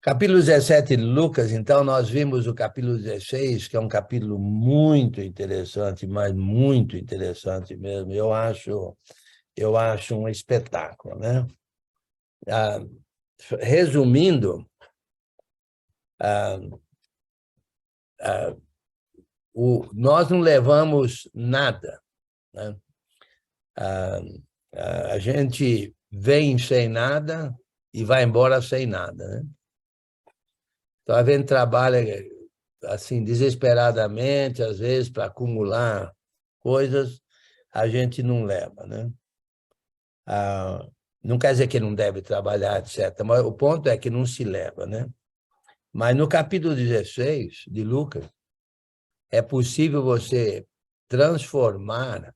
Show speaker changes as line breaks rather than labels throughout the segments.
Capítulo 17 de Lucas, então, nós vimos o capítulo 16, que é um capítulo muito interessante, mas muito interessante mesmo. Eu acho um espetáculo, né? Ah, resumindo, ah, nós não levamos nada, né? Ah, a gente vem sem nada e vai embora sem nada, né? Então, a gente trabalha assim, desesperadamente, às vezes, para acumular coisas, a gente não leva, né? Não quer dizer que não deve trabalhar, etc., mas o ponto é que não se leva, né? Mas no capítulo 16 de Lucas, é possível você transformar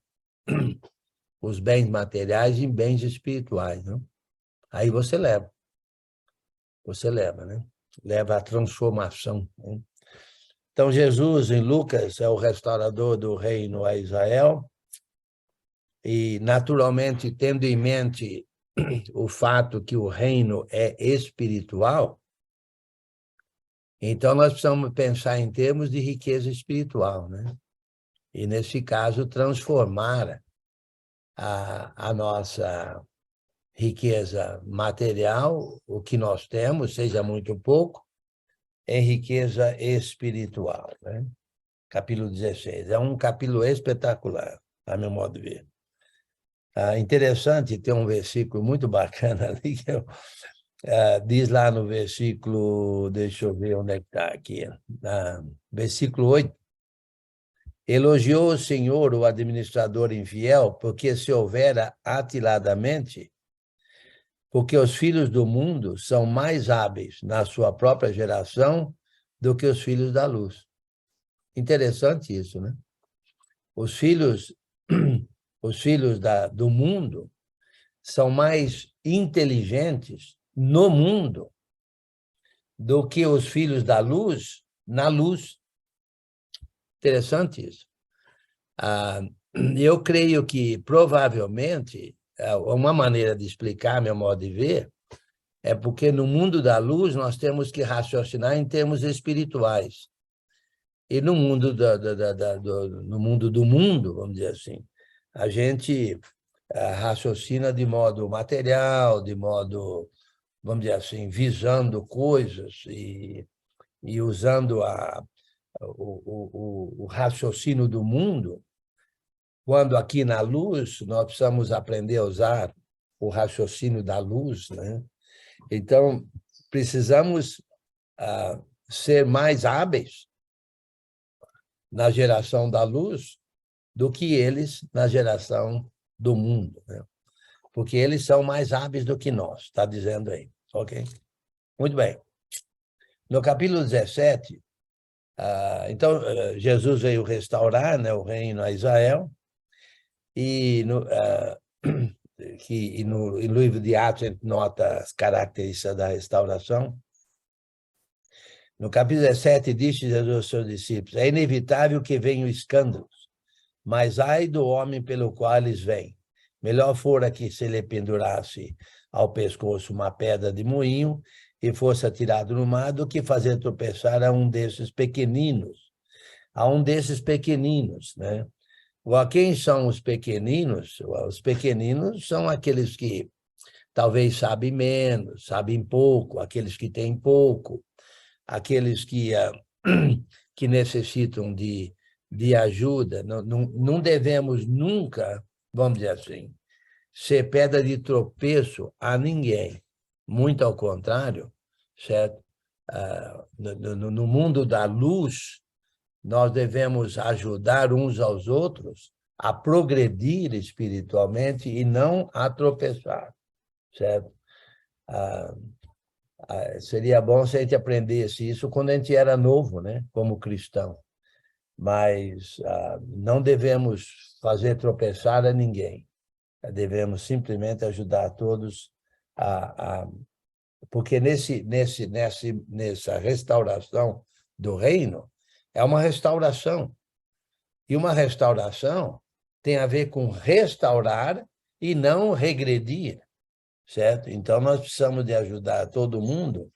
os bens materiais em bens espirituais, né? Aí você leva, né? Leva à transformação, né? Então, Jesus, em Lucas, é o restaurador do reino a Israel, e, naturalmente, tendo em mente o fato que o reino é espiritual, então nós precisamos pensar em termos de riqueza espiritual, né? E, nesse caso, transformar a nossa riqueza material, o que nós temos, seja muito ou pouco, em riqueza espiritual, né? Capítulo 16. É um capítulo espetacular, a meu modo de ver. Interessante, tem um versículo muito bacana ali, que diz lá no versículo, deixa eu ver onde é que está aqui, versículo 8, elogiou o Senhor o administrador infiel, porque se houvera atiladamente, porque os filhos do mundo são mais hábeis na sua própria geração do que os filhos da luz. Interessante isso, né? Os filhos, do mundo são mais inteligentes no mundo do que os filhos da luz na luz. Interessante isso. Eu creio que, provavelmente, uma maneira de explicar, meu modo de ver, é porque no mundo da luz nós temos que raciocinar em termos espirituais. E no mundo no mundo do mundo, vamos dizer assim, a gente raciocina de modo material, de modo, vamos dizer assim, visando coisas e usando o raciocínio do mundo, quando aqui na luz nós precisamos aprender a usar o raciocínio da luz, né? Então, precisamos ser mais hábeis na geração da luz do que eles na geração do mundo, né? Porque eles são mais hábeis do que nós, está dizendo aí, ok? Muito bem. No capítulo 17, então, Jesus veio restaurar, né, o reino a Israel, e no livro de Atos a gente nota as características da restauração. No capítulo 17, disse Jesus aos seus discípulos, é inevitável que venham escândalos, mas ai do homem pelo qual eles vêm. Melhor fora que se lhe pendurasse ao pescoço uma pedra de moinho e fosse atirado no mar do que fazer tropeçar a um desses pequeninos. A um desses pequeninos, né? Quem são os pequeninos? Os pequeninos são aqueles que talvez sabem menos, sabem pouco, aqueles que têm pouco, aqueles que necessitam de ajuda. Não devemos nunca, vamos dizer assim, ser pedra de tropeço a ninguém. Muito ao contrário, certo? No mundo da luz, nós devemos ajudar uns aos outros a progredir espiritualmente e não a tropeçar, certo? Seria bom se a gente aprendesse isso quando a gente era novo, né? Como cristão. Mas não devemos fazer tropeçar a ninguém. Devemos simplesmente ajudar todos porque nessa restauração do reino, é uma restauração. E uma restauração tem a ver com restaurar e não regredir, certo? Então, nós precisamos de ajudar todo mundo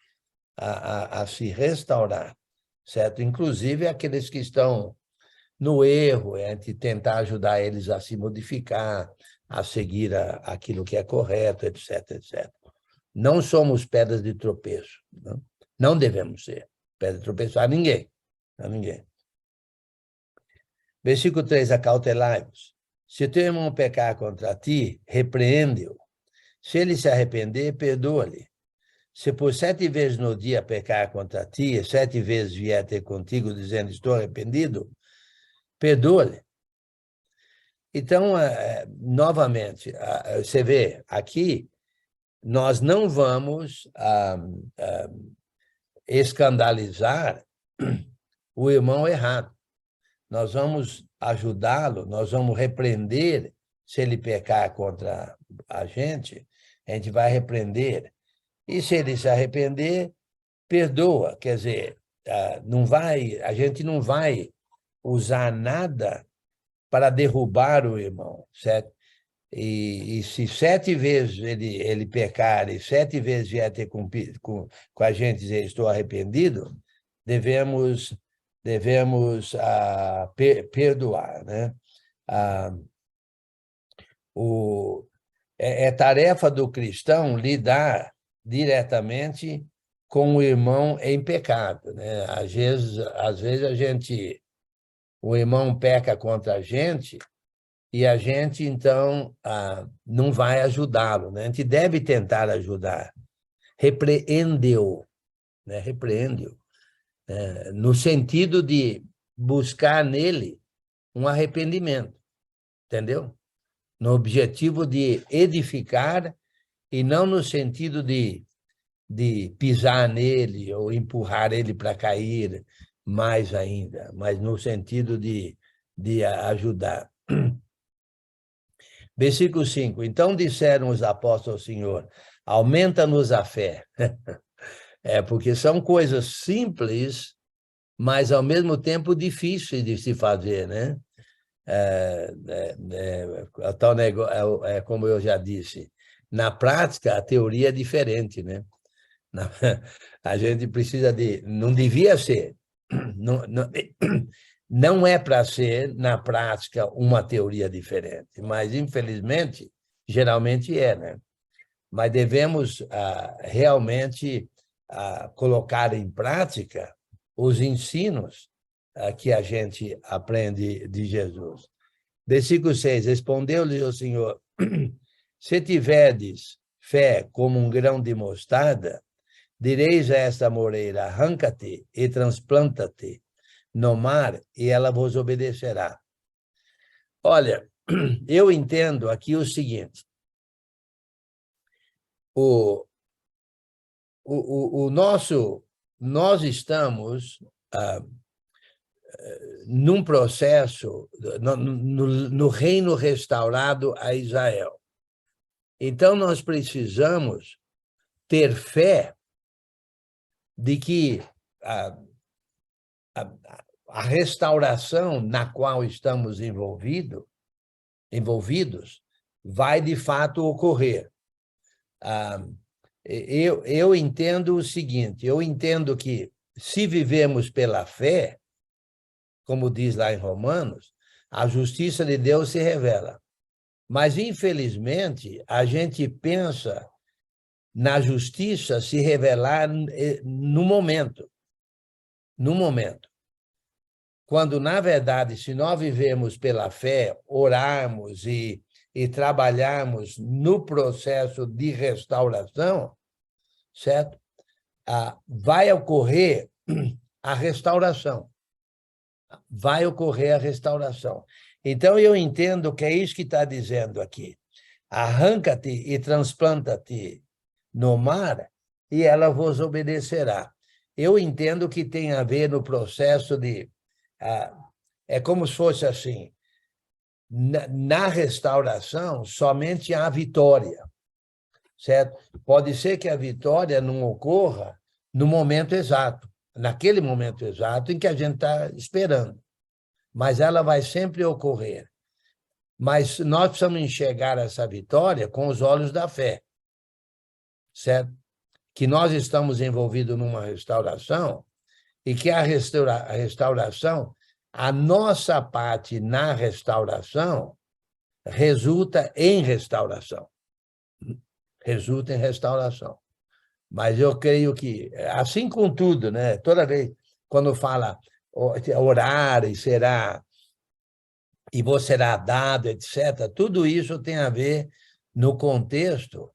a se restaurar, certo? Inclusive aqueles que estão no erro, a gente tentar ajudar eles a se modificar, a seguir aquilo que é correto, etc, etc. Não somos pedras de tropeço, não devemos ser pedra de tropeço a ninguém, a ninguém. Versículo 3, acautelai-vos. Se teu irmão pecar contra ti, repreende-o. Se ele se arrepender, perdoa-lhe. Se por 7 vezes no dia pecar contra ti, e 7 vezes vier ter contigo dizendo estou arrependido, perdoa-lhe. Então, novamente, você vê, aqui, nós não vamos escandalizar o irmão errado. Nós vamos ajudá-lo, nós vamos repreender, se ele pecar contra a gente vai repreender. E se ele se arrepender, perdoa. Quer dizer, a gente não vai usar nada para derrubar o irmão, certo? E se 7 vezes ele pecar e 7 vezes vier ter com a gente dizer estou arrependido, devemos perdoar, né? É tarefa do cristão lidar diretamente com o irmão em pecado, né? Às vezes o irmão peca contra a gente e a gente, então, não vai ajudá-lo, né? A gente deve tentar ajudar. Repreende-o, né? Repreende-o, no sentido de buscar nele um arrependimento, entendeu? No objetivo de edificar e não no sentido de pisar nele ou empurrar ele para cair mais ainda, mas no sentido de ajudar. Versículo 5. Então disseram os apóstolos ao Senhor, aumenta-nos a fé. Porque são coisas simples, mas ao mesmo tempo difíceis de se fazer, né? Tal negócio, como eu já disse, na prática a teoria é diferente, né? A gente precisa não devia ser, não é para ser na prática uma teoria diferente, mas infelizmente geralmente é, né? Mas devemos realmente colocar em prática os ensinos que a gente aprende de Jesus. Versículo 6, respondeu-lhe o Senhor, se tiverdes fé como um grão de mostarda, direis a esta moreira, arranca-te e transplanta-te no mar, e ela vos obedecerá. Olha, eu entendo aqui o seguinte, nós estamos num processo, no reino restaurado a Israel. Então, nós precisamos ter fé de que a restauração na qual estamos envolvidos vai, de fato, ocorrer. Eu entendo o seguinte, eu entendo que, se vivemos pela fé, como diz lá em Romanos, a justiça de Deus se revela. Mas, infelizmente, a gente pensa na justiça se revelar no momento. No momento. Quando, na verdade, se nós vivemos pela fé, orarmos e trabalharmos no processo de restauração, certo? Vai ocorrer a restauração. Vai ocorrer a restauração. Então, eu entendo que é isso que está dizendo aqui. Arranca-te e transplanta-te no mar, e ela vos obedecerá. Eu entendo que tem a ver no processo de... é como se fosse assim, na restauração, somente há vitória, certo? Pode ser que a vitória não ocorra no momento exato, naquele momento exato em que a gente está esperando, mas ela vai sempre ocorrer. Mas nós precisamos enxergar essa vitória com os olhos da fé, certo? que nós estamos envolvidos numa restauração e que a restauração, a nossa parte na restauração, resulta em restauração. Resulta em restauração. Mas eu creio que, assim com tudo, né? Toda vez quando fala orar e será, e você será dado, etc., tudo isso tem a ver no contexto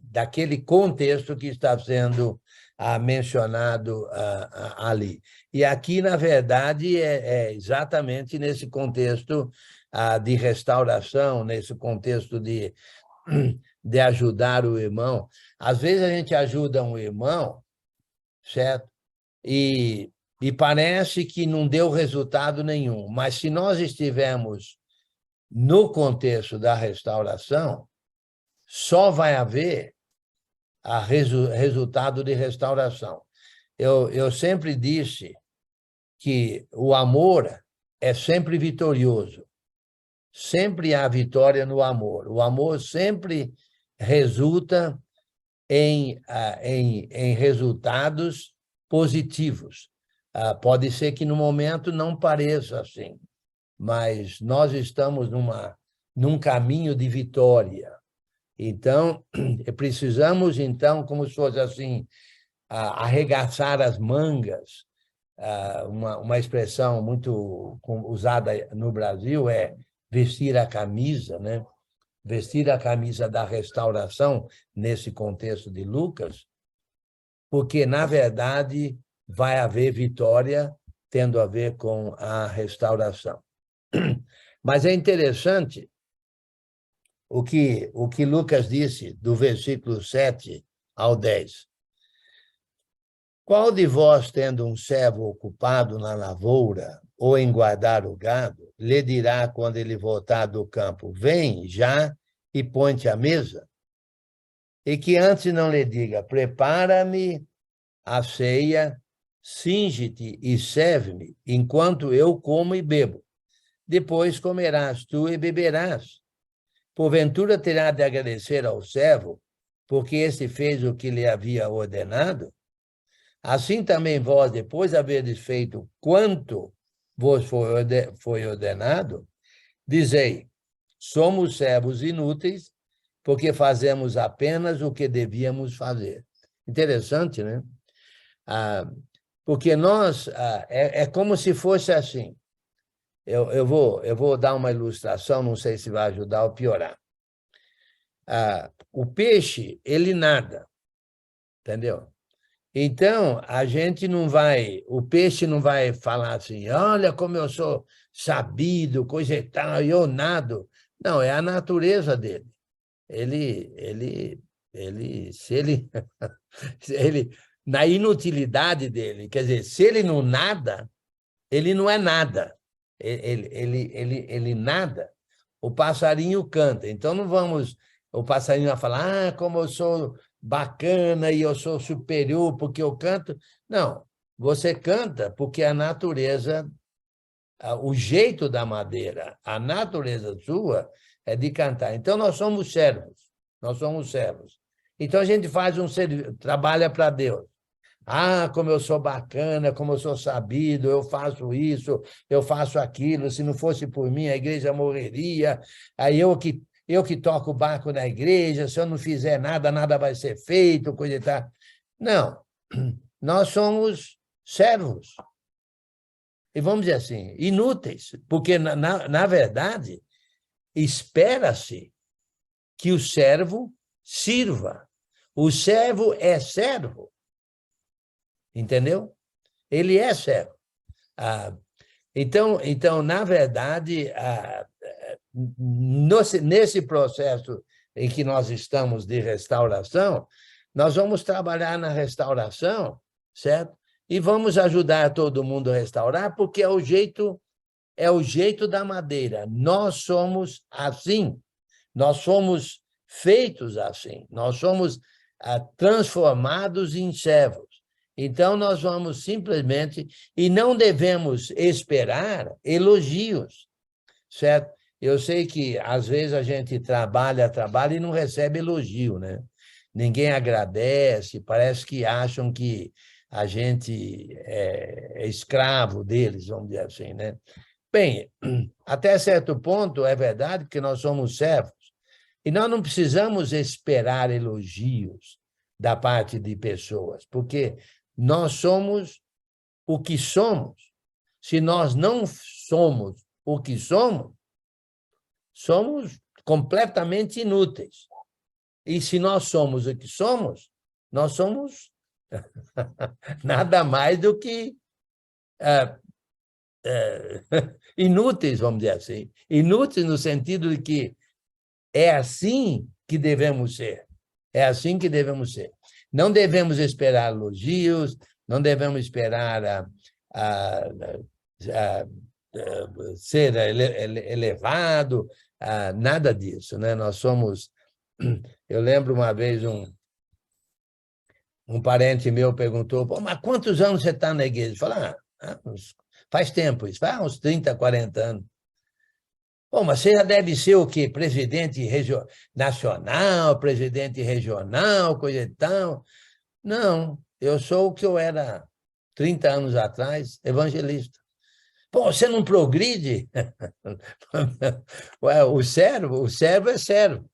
daquele contexto que está sendo mencionado ali. E aqui, na verdade, é exatamente nesse contexto de restauração, nesse contexto de ajudar o irmão. Às vezes a gente ajuda um irmão, certo? E parece que não deu resultado nenhum, mas se nós estivermos no contexto da restauração, só vai haver resultado de restauração. Eu sempre disse que o amor é sempre vitorioso. Sempre há vitória no amor. O amor sempre resulta em resultados positivos. Pode ser que no momento não pareça assim, mas nós estamos num caminho de vitória. Então, precisamos, então, como se fosse assim, arregaçar as mangas. Uma expressão muito usada no Brasil é vestir a camisa, né? Vestir a camisa da restauração, nesse contexto de Lucas, porque, na verdade, vai haver vitória tendo a ver com a restauração. Mas é interessante o que Lucas disse, do versículo 7 ao 10. Qual de vós, tendo um servo ocupado na lavoura ou em guardar o gado, lhe dirá quando ele voltar do campo: vem já e põe-te à mesa? E que antes não lhe diga: prepara-me a ceia, cinge-te e serve-me, enquanto eu como e bebo. Depois comerás tu e beberás. Porventura terá de agradecer ao servo, porque este fez o que lhe havia ordenado? Assim também vós, depois de haveres feito quanto vos foi ordenado, dizei: somos servos inúteis, porque fazemos apenas o que devíamos fazer. Interessante, né? Porque nós, é como se fosse assim. Eu vou dar uma ilustração, não sei se vai ajudar ou piorar. O peixe, ele nada, entendeu? Então, a gente não vai, o peixe não vai falar assim: olha como eu sou sabido, coisa e tal, e eu nado. Não, é a natureza dele. Se ele, na inutilidade dele, quer dizer, se ele não nada, ele não é nada. Ele nada, o passarinho canta. Então, não vamos, o passarinho vai falar: como eu sou bacana e eu sou superior porque eu canto. Não, você canta porque a natureza, o jeito da madeira, a natureza sua é de cantar. Então, nós somos servos. Então, a gente faz trabalha para Deus. Como eu sou bacana, como eu sou sabido, eu faço isso, eu faço aquilo, se não fosse por mim, a igreja morreria, aí eu que toco o barco na igreja, se eu não fizer nada, nada vai ser feito, coisa e tal. Não, nós somos servos. E vamos dizer assim, inúteis, porque, na verdade, espera-se que o servo sirva. O servo é servo. Entendeu? Ele é servo. Então, na verdade, nesse processo em que nós estamos de restauração, nós vamos trabalhar na restauração, certo? E vamos ajudar todo mundo a restaurar, porque é o jeito da madeira. Nós somos assim. Nós somos feitos assim. Nós somos transformados em servos. Então, nós vamos simplesmente, e não devemos esperar elogios, certo? Eu sei que, às vezes, a gente trabalha e não recebe elogio, né? Ninguém agradece, parece que acham que a gente é escravo deles, vamos dizer assim, né? Bem, até certo ponto é verdade que nós somos servos, e nós não precisamos esperar elogios da parte de pessoas, porque nós somos o que somos. Se nós não somos o que somos completamente inúteis. E se nós somos o que somos, nós somos nada mais do que inúteis, vamos dizer assim. Inúteis no sentido de que é assim que devemos ser. É assim que devemos ser. Não devemos esperar elogios, não devemos esperar a ser elevado, nada disso, né? Nós somos... Eu lembro uma vez um parente meu perguntou, mas quantos anos você está na igreja? Eu falei, faz tempo, isso faz uns 30, 40 anos. Bom, mas você já deve ser o quê? Presidente nacional, presidente regional, coisa e tal. Não, eu sou o que eu era 30 anos atrás, evangelista. Pô, você não progride? Ué, o servo é servo.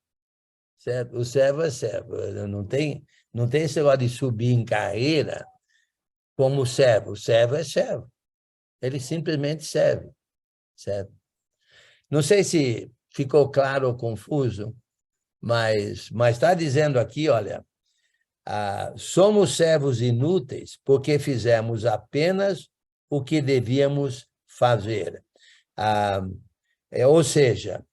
Certo? O servo é servo. Não tem esse negócio de subir em carreira como servo. O servo é servo. Ele simplesmente serve. Certo? Não sei se ficou claro ou confuso, mas está dizendo aqui, olha, somos servos inúteis porque fizemos apenas o que devíamos fazer. Ou seja,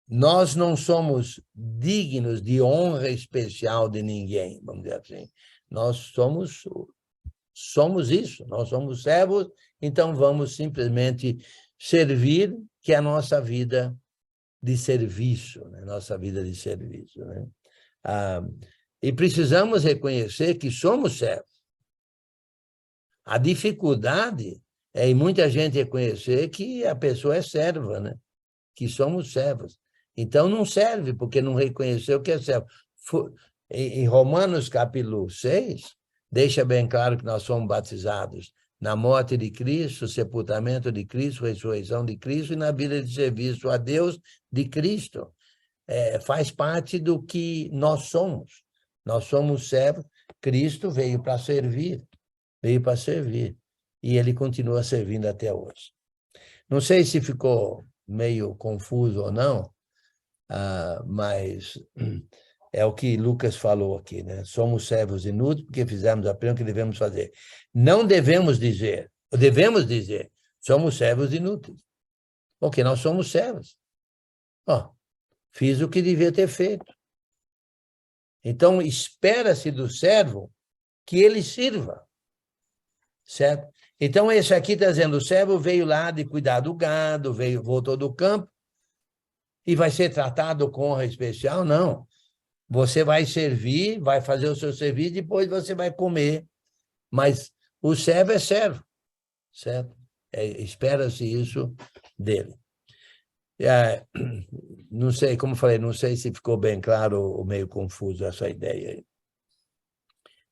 nós não somos dignos de honra especial de ninguém, vamos dizer assim. Nós somos isso, nós somos servos, então vamos simplesmente servir, que é a nossa vida de serviço, né? Nossa vida de serviço, né? E precisamos reconhecer que somos servos. A dificuldade é em muita gente reconhecer que a pessoa é serva, né? Que somos servos. Então, não serve, porque não reconheceu que é servo. Em Romanos, capítulo 6, deixa bem claro que nós somos batizados na morte de Cristo, sepultamento de Cristo, ressurreição de Cristo e na vida de serviço a Deus de Cristo. Faz parte do que nós somos. Nós somos servos. Cristo veio para servir. Veio para servir. E ele continua servindo até hoje. Não sei se ficou meio confuso ou não, mas é o que Lucas falou aqui, né? Somos servos inúteis porque fizemos apenas o que devemos fazer. Não devemos dizer, somos servos inúteis, porque nós somos servos. Fiz o que devia ter feito. Então, espera-se do servo que ele sirva, certo? Então, esse aqui está dizendo, o servo veio lá de cuidar do gado, voltou do campo, e vai ser tratado com honra especial? Não. Você vai servir, vai fazer o seu serviço, depois você vai comer. Mas o servo é servo, certo? Espera-se isso dele. Não sei, como falei, não sei se ficou bem claro ou meio confuso essa ideia aí.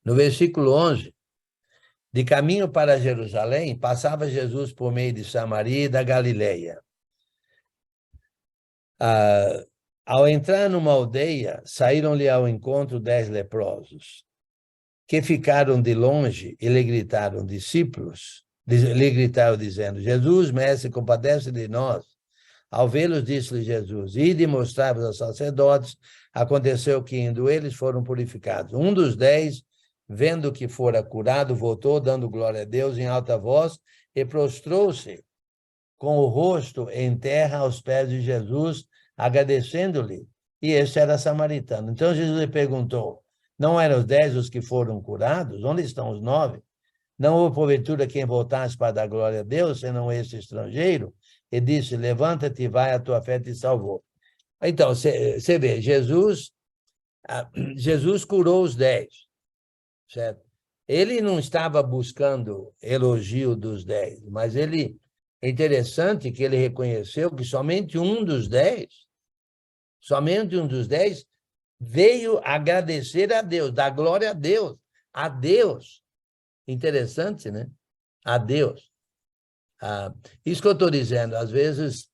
No versículo 11, de caminho para Jerusalém, passava Jesus por meio de Samaria e da Galileia. Ao entrar numa aldeia, saíram-lhe ao encontro 10 leprosos, que ficaram de longe e lhe gritaram, dizendo, Jesus, mestre, compadece de nós. Ao vê-los, disse-lhe Jesus, ide e mostrai-vos aos sacerdotes. Aconteceu que, indo eles, foram purificados. Um dos 10, vendo que fora curado, voltou, dando glória a Deus em alta voz, e prostrou-se com o rosto em terra aos pés de Jesus, agradecendo-lhe. E este era samaritano. Então Jesus lhe perguntou, não eram os 10 os que foram curados? Onde estão os 9? Não houve porventura quem voltasse para dar glória a Deus, senão esse estrangeiro? E disse, levanta-te e vai, a tua fé te salvou. Então, você vê, Jesus curou os 10, certo? Ele não estava buscando elogio dos 10, mas ele É interessante que ele reconheceu que somente um dos 10 veio agradecer a Deus, dar glória a Deus. A Deus. Interessante, né? A Deus. Isso que eu estou dizendo, às vezes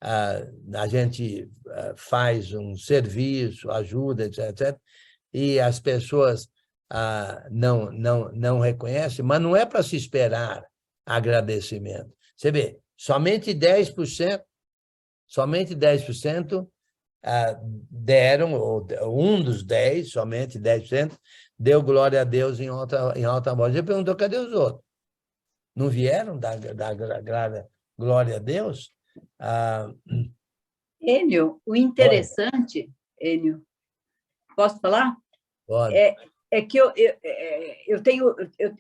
a gente faz um serviço, ajuda, etc., e as pessoas não reconhecem, mas não é para se esperar agradecimento. Você vê, somente 10% deram, ou um dos 10, somente 10%, deu glória a Deus em alta voz. Ele perguntou, cadê os outros? Não vieram dar glória a Deus?
Enio, o interessante, Enio, posso falar?
Pode.
É que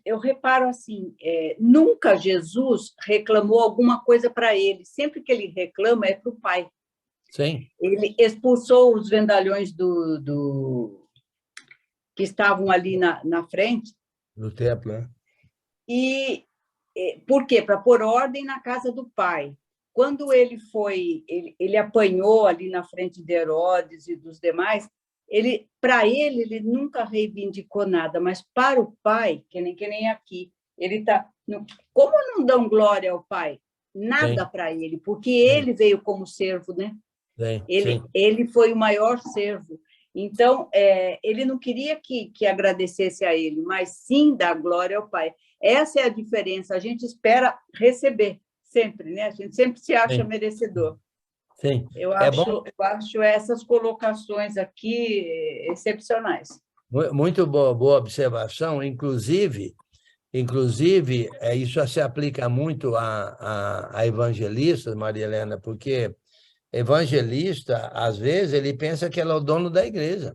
eu reparo assim, nunca Jesus reclamou alguma coisa para ele. Sempre que ele reclama é para o Pai.
Sim.
Ele expulsou os vendalhões que estavam ali na frente.
No templo, né?
E por quê? Para pôr ordem na casa do Pai. Quando ele apanhou ali na frente de Herodes e dos demais, para ele nunca reivindicou nada, mas para o Pai, que nem aqui, ele está. Como não dão glória ao Pai? Nada para ele, porque ele veio como servo, né? Ele foi o maior servo. Então, ele não queria que agradecesse a ele, mas sim dar glória ao Pai. Essa é a diferença. A gente espera receber sempre, né? A gente sempre se acha merecedor.
Sim.
Eu acho essas colocações aqui excepcionais.
Muito boa observação. Inclusive, isso se aplica muito a evangelistas, Maria Helena, porque evangelista, às vezes, ele pensa que ele é o dono da igreja.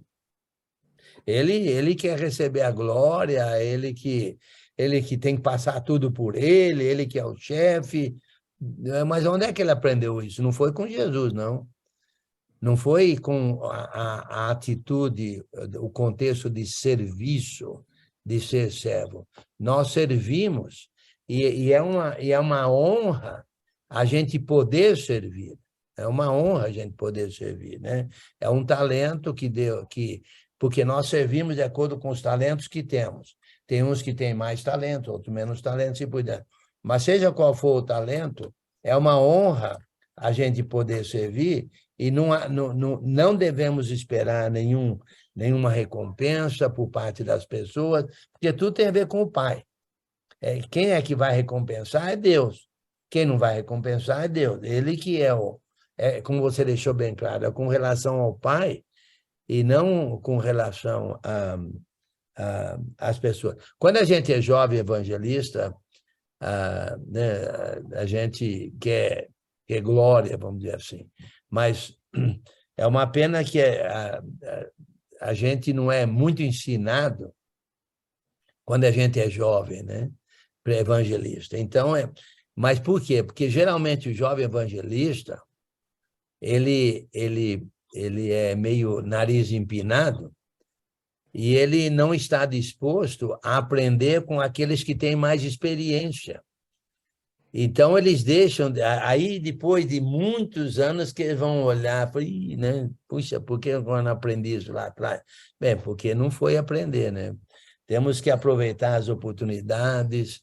Ele quer receber a glória, ele que tem que passar tudo por ele que é o chefe. Mas onde é que ele aprendeu isso? Não foi com Jesus, não. Não foi com a atitude, o contexto de serviço, de ser servo. Nós servimos, e é uma honra a gente poder servir. É uma honra a gente poder servir, né? É um talento porque nós servimos de acordo com os talentos que temos. Tem uns que têm mais talento, outros menos talento, e por diante. Mas seja qual for o talento, é uma honra a gente poder servir e não devemos esperar nenhuma recompensa por parte das pessoas, porque tudo tem a ver com o Pai. Quem é que vai recompensar é Deus. Quem não vai recompensar é Deus. Ele que como você deixou bem claro, é com relação ao Pai e não com relação às pessoas. Quando a gente é jovem evangelista, né, a gente quer glória, vamos dizer assim. Mas é uma pena que a gente não é muito ensinado quando a gente é jovem, né, para evangelista. Então, mas por quê? Porque geralmente o jovem evangelista ele é meio nariz empinado e ele não está disposto a aprender com aqueles que têm mais experiência. Então, eles deixam, aí depois de muitos anos que eles vão olhar, né? Puxa, por que eu não aprendi isso lá atrás? Bem, porque não foi aprender, né? Temos que aproveitar as oportunidades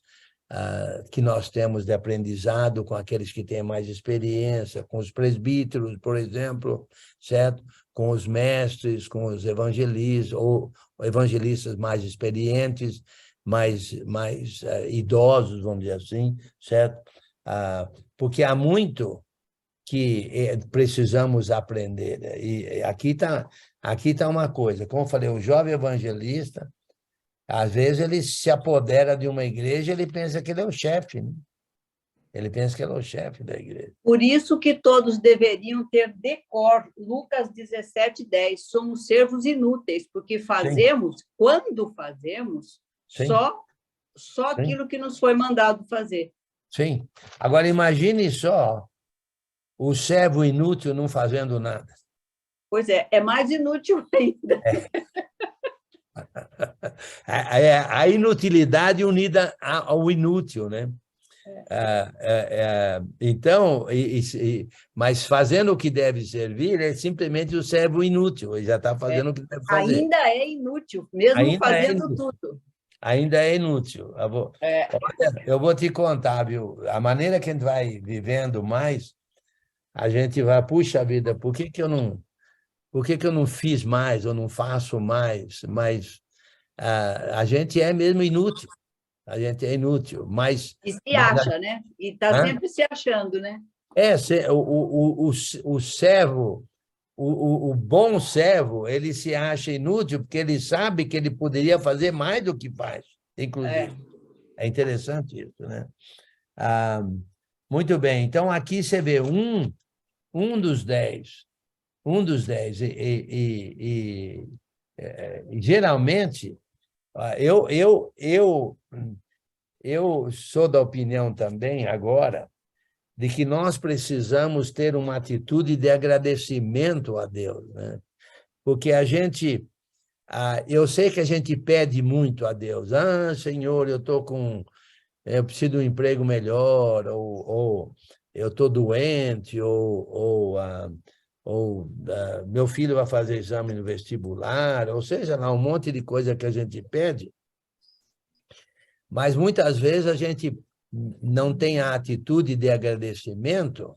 que nós temos de aprendizado com aqueles que têm mais experiência, com os presbíteros, por exemplo, certo? Com os mestres, com os evangelistas, ou evangelistas mais experientes, mais idosos, vamos dizer assim, certo? Porque há muito que precisamos aprender. Né? E aqui tá uma coisa, como eu falei, o jovem evangelista, às vezes ele se apodera de uma igreja, ele pensa que ele é o chefe, né? Ele pensa que ele é o chefe da igreja.
Por isso que todos deveriam ter decor, Lucas 17:10, somos servos inúteis, porque fazemos, sim, quando fazemos, sim, só aquilo que nos foi mandado fazer.
Sim. Agora, imagine só o servo inútil não fazendo nada.
Pois é mais inútil ainda.
A inutilidade unida ao inútil, né? Então, mas fazendo o que deve servir é simplesmente o servo inútil, ele já está fazendo o que deve fazer.
Ainda é inútil, mesmo fazendo tudo.
Ainda é inútil. Olha, eu vou te contar, viu? A maneira que a gente vai vivendo mais, a gente vai, puxa vida, por que eu não fiz mais ou não faço mais? Mas a gente é mesmo inútil. A gente é inútil, mas...
E se acha, né? E está sempre se achando, né?
O servo, o bom servo, ele se acha inútil porque ele sabe que ele poderia fazer mais do que faz, inclusive. É interessante isso, né? Muito bem, então aqui você vê um dos 10, e geralmente, eu sou da opinião também agora de que nós precisamos ter uma atitude de agradecimento a Deus, né? Porque eu sei que a gente pede muito a Deus. Senhor, eu preciso de um emprego melhor, ou eu estou doente, ou meu filho vai fazer exame no vestibular, ou seja, lá um monte de coisa que a gente pede. Mas muitas vezes a gente não tem a atitude de agradecimento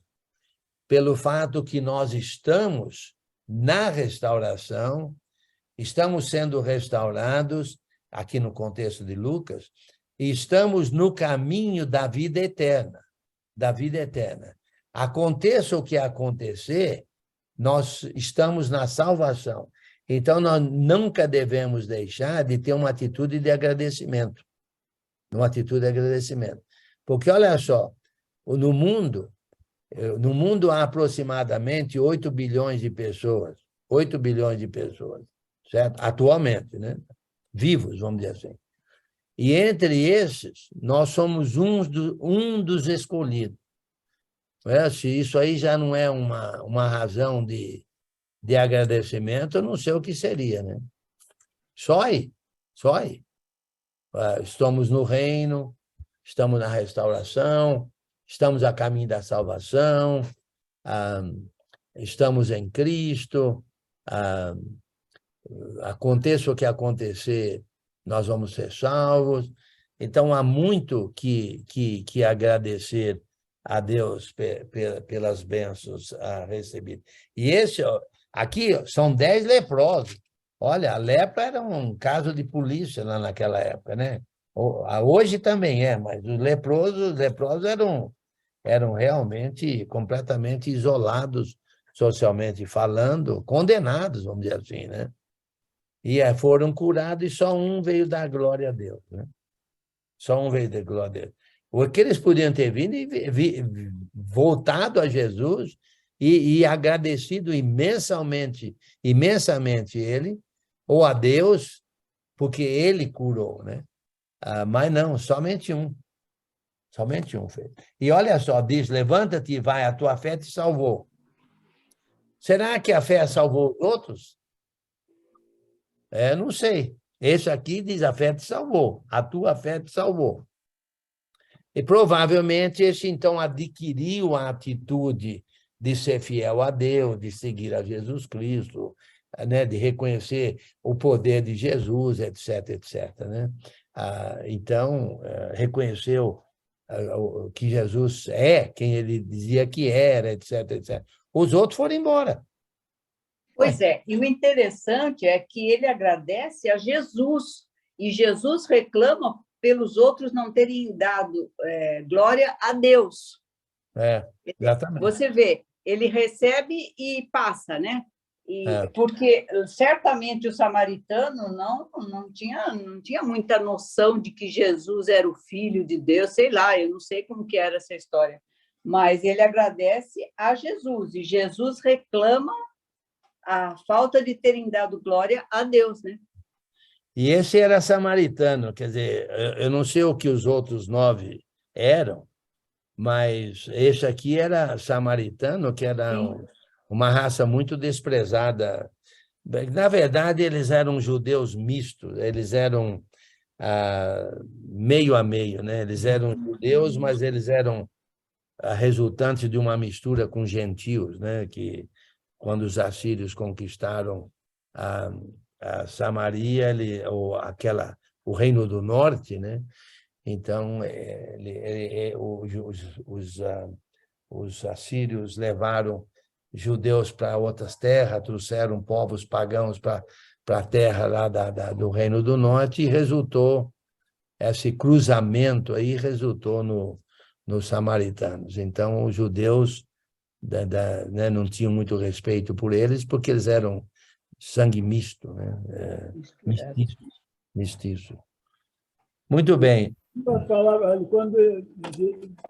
pelo fato que nós estamos na restauração, estamos sendo restaurados, aqui no contexto de Lucas, e estamos no caminho da vida eterna, Aconteça o que acontecer, nós estamos na salvação. Então, nós nunca devemos deixar de ter uma atitude de agradecimento. Porque, olha só, no mundo há aproximadamente 8 bilhões de pessoas, certo? Atualmente, né? Vivos, vamos dizer assim. E entre esses, nós somos um dos escolhidos. Se isso aí já não é uma razão de agradecimento, eu não sei o que seria, né? Só aí. Estamos no reino, estamos na restauração, estamos a caminho da salvação, estamos em Cristo, aconteça o que acontecer, nós vamos ser salvos. Então, há muito que agradecer a Deus pelas bênções recebidas. E aqui são 10 leprosos. Olha, a lepra era um caso de polícia lá naquela época, né? Hoje também mas os leprosos eram realmente completamente isolados, socialmente falando, condenados, vamos dizer assim, né? E foram curados e só um veio dar glória a Deus, né? Só um veio dar glória a Deus. Porque eles podiam ter vindo e voltado a Jesus e agradecido imensamente ele, ou a Deus, porque ele curou, né? Mas não, somente um fez. E olha só, diz, levanta-te e vai, a tua fé te salvou. Será que a fé salvou os outros? Não sei. Esse aqui diz, a fé te salvou, a tua fé te salvou. E provavelmente esse, então, adquiriu a atitude de ser fiel a Deus, de seguir a Jesus Cristo, né, de reconhecer o poder de Jesus, etc., né? Então, reconheceu que Jesus é quem ele dizia que era, etc. Os outros foram embora.
Pois é, e o interessante é que ele agradece a Jesus, e Jesus reclama pelos outros não terem dado glória a Deus.
Exatamente.
Você vê, ele recebe e passa, né? Porque certamente o samaritano não tinha muita noção de que Jesus era o Filho de Deus, sei lá, eu não sei como que era essa história, mas ele agradece a Jesus, e Jesus reclama a falta de terem dado glória a Deus, né?
E esse era samaritano, quer dizer, eu não sei o que os outros 9 eram, mas esse aqui era samaritano, que era uma raça muito desprezada. Na verdade, eles eram judeus mistos, eles eram meio a meio, né? Eles eram judeus, mas eles eram resultantes de uma mistura com gentios, né? Que quando os assírios conquistaram a, a Samaria, o Reino do Norte, né? Então, os assírios levaram judeus para outras terras, trouxeram povos pagãos para a terra lá do Reino do Norte, e resultou, esse cruzamento aí resultou nos samaritanos. Então, os judeus né, não tinham muito respeito por eles, porque eles eram sangue misto, né? Mestiço. Mestiço. Muito bem.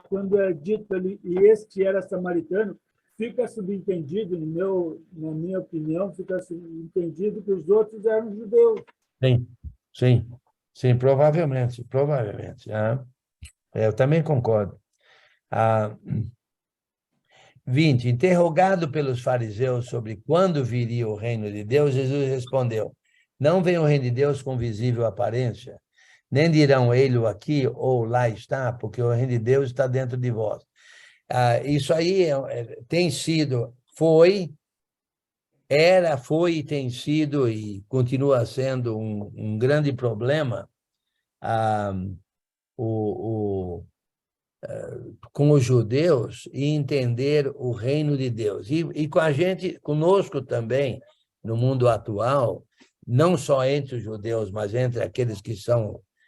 Quando é dito ali, e este era samaritano, fica subentendido, na minha opinião, fica subentendido que os outros eram judeus.
Sim, provavelmente. Eu também concordo. 20. Interrogado pelos fariseus sobre quando viria o reino de Deus, Jesus respondeu: não vem o reino de Deus com visível aparência, nem dirão ele aqui ou lá está, porque o reino de Deus está dentro de vós. Isso aí tem sido, foi e tem sido e continua sendo um grande problema com os judeus e entender o reino de Deus. E com a gente, conosco também, no mundo atual, não só entre os judeus, mas entre aqueles que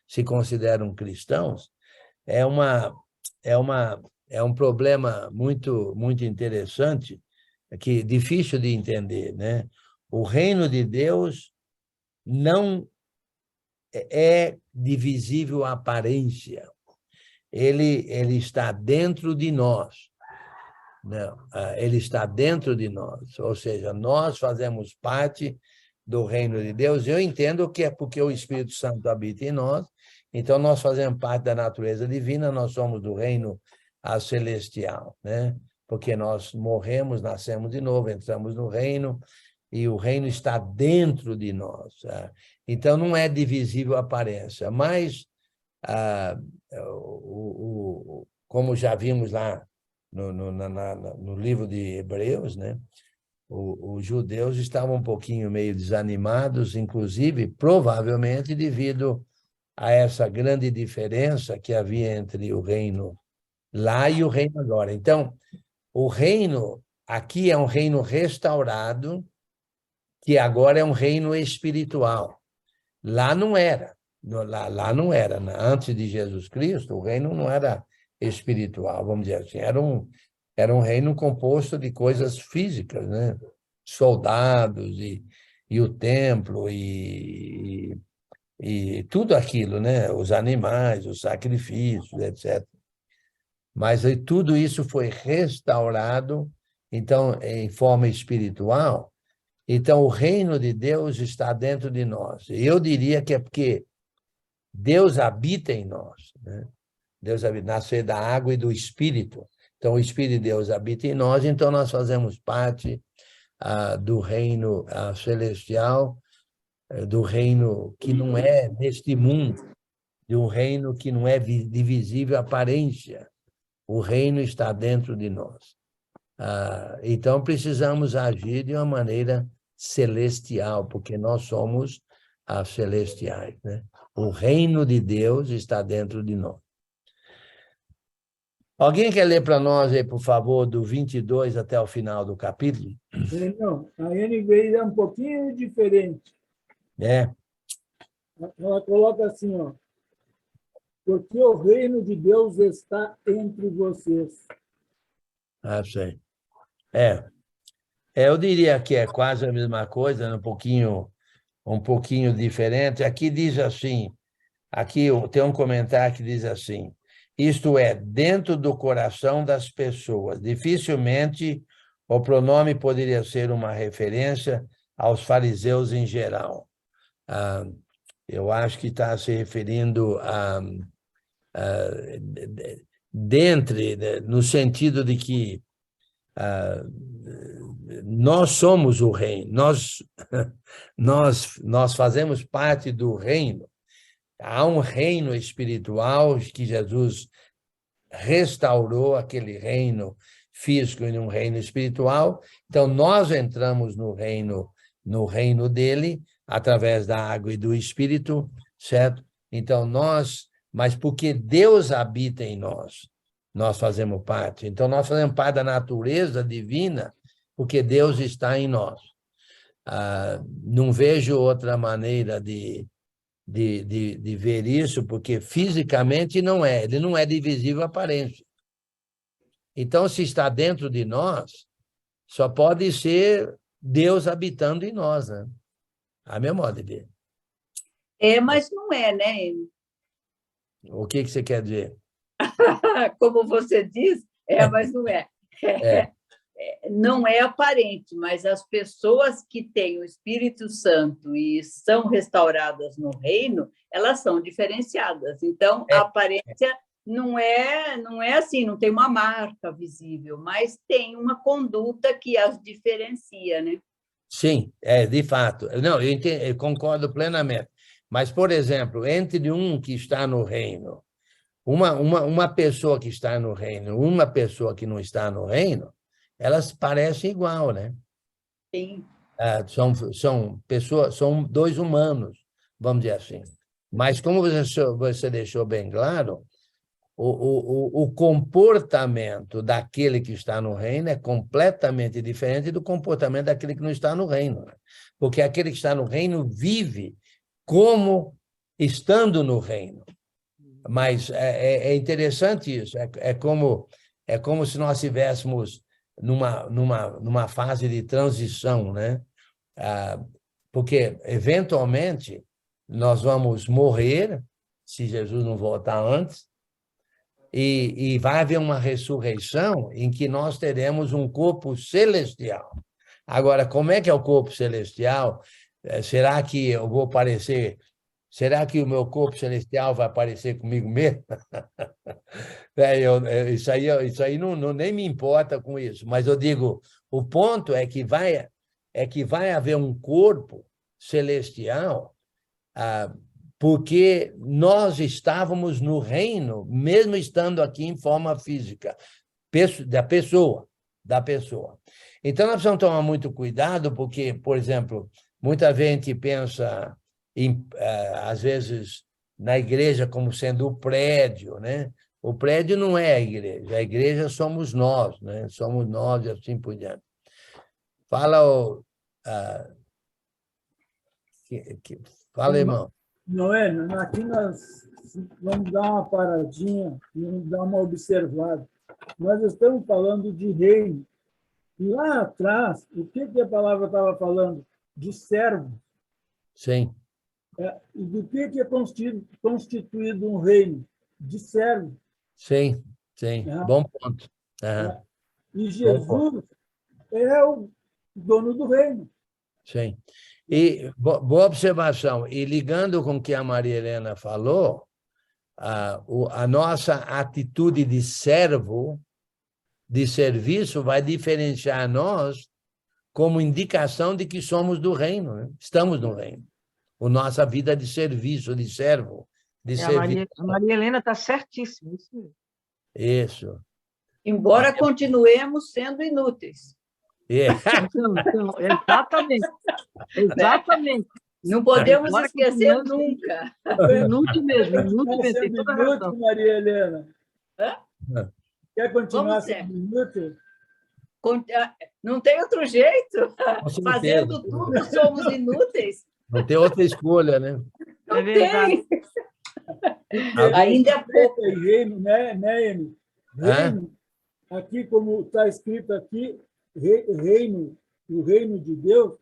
se consideram cristãos, é um problema muito, muito interessante, que difícil de entender, né? O reino de Deus não é de visível aparência. Ele está dentro de nós. Não, ele está dentro de nós, ou seja, nós fazemos parte do reino de Deus. Eu entendo que é porque o Espírito Santo habita em nós, então nós fazemos parte da natureza divina, nós somos do reino celestial, né? Porque nós morremos, nascemos de novo, entramos no reino, e o reino está dentro de nós. Então, não é de visível aparência, mas, como já vimos lá no livro de Hebreus, né? Os judeus estavam um pouquinho meio desanimados, inclusive, provavelmente, devido a essa grande diferença que havia entre o reino lá e o reino agora. Então, o reino aqui é um reino restaurado, que agora é um reino espiritual. Lá não era. Lá não era. Antes de Jesus Cristo, o reino não era espiritual, vamos dizer assim. Era um reino composto de coisas físicas, né? Soldados e o templo e tudo aquilo, né? Os animais, os sacrifícios, etc. Mas aí, tudo isso foi restaurado, então, em forma espiritual. Então, o reino de Deus está dentro de nós. Eu diria que é porque Deus habita em nós, né? Deus nasceu da água e do Espírito. Então, o Espírito de Deus habita em nós, então nós fazemos parte do reino celestial, do reino que não é deste mundo, de um reino que não é de visível aparência. O reino está dentro de nós. Então, precisamos agir de uma maneira celestial, porque nós somos celestiais, né? O reino de Deus está dentro de nós. Alguém quer ler para nós, aí, por favor, do 22 até o final do capítulo?
Não, a NVI é um pouquinho diferente. Ela coloca assim, ó, porque o reino de Deus está entre vocês.
Sei. Eu diria que é quase a mesma coisa, um pouquinho diferente. Aqui diz assim, aqui tem um comentário que diz assim: isto é, dentro do coração das pessoas. Dificilmente o pronome poderia ser uma referência aos fariseus em geral. Eu acho que está se referindo no sentido de que nós somos o reino, nós fazemos parte do reino, Há um reino espiritual que Jesus restaurou, aquele reino físico e um reino espiritual. Então, nós entramos no reino dele, através da água e do Espírito, certo? Então, mas porque Deus habita em nós, nós fazemos parte. Então, nós fazemos parte da natureza divina, porque Deus está em nós. Não vejo outra maneira de ver isso, porque fisicamente ele não é de visível aparência. Então, se está dentro de nós, só pode ser Deus habitando em nós, né? A meu modo de ver.
Mas não é, né?
O que você quer dizer?
Como você diz, mas não é. Não é aparente, mas as pessoas que têm o Espírito Santo e são restauradas no reino, elas são diferenciadas. Então, a aparência não é assim, não tem uma marca visível, mas tem uma conduta que as diferencia, né?
Sim, de fato. Não, eu concordo plenamente. Mas, por exemplo, entre um que está no reino, uma pessoa que está no reino, uma pessoa que não está no reino, elas parecem igual, né?
Sim.
São pessoas, são dois humanos, vamos dizer assim. Mas, como você deixou bem claro, o comportamento daquele que está no reino é completamente diferente do comportamento daquele que não está no reino. Né? Porque aquele que está no reino vive como estando no reino. Mas é interessante isso. É como se nós estivéssemos numa fase de transição, né? Porque, eventualmente, nós vamos morrer, se Jesus não voltar antes, e vai haver uma ressurreição em que nós teremos um corpo celestial. Agora, como é que é o corpo celestial? Será que eu vou parecer... Será que o meu corpo celestial vai parecer comigo mesmo? Isso aí não, nem me importa com isso, mas eu digo, o ponto é que vai haver um corpo celestial, porque nós estávamos no reino, mesmo estando aqui em forma física, da pessoa. Então, nós precisamos tomar muito cuidado, porque, por exemplo, muita gente pensa, às vezes, na igreja como sendo o prédio, né? O prédio não é a igreja somos nós, né? Somos nós e assim por diante. Fala, irmão.
Noé, aqui nós vamos dar uma paradinha, vamos dar uma observada. Nós estamos falando de reino. E lá atrás, o que a palavra estava falando? De servo.
Sim.
E do que é constituído um reino? De servo.
Sim. Bom ponto.
E Jesus é o dono do reino.
Sim. E boa observação. E ligando com o que a Maria Helena falou, a nossa atitude de servo, de serviço, vai diferenciar nós como indicação de que somos do reino, né? Estamos no reino. A nossa vida de serviço, de servo, de serviço.
A Maria Helena está certíssima. Isso mesmo.
Isso.
Embora continuemos sendo inúteis.
Então, exatamente.
Não podemos esquecer nunca.
Inútil mesmo, tem toda a razão.
Maria Helena. Quer continuar
sendo
inútil?
Não tem outro jeito. Fazendo tudo, somos inúteis.
Não tem outra escolha, né?
Não tem. Ainda é pouco.
Reino, né, Emi? Reino, aqui como está escrito aqui, reino, o reino de Deus,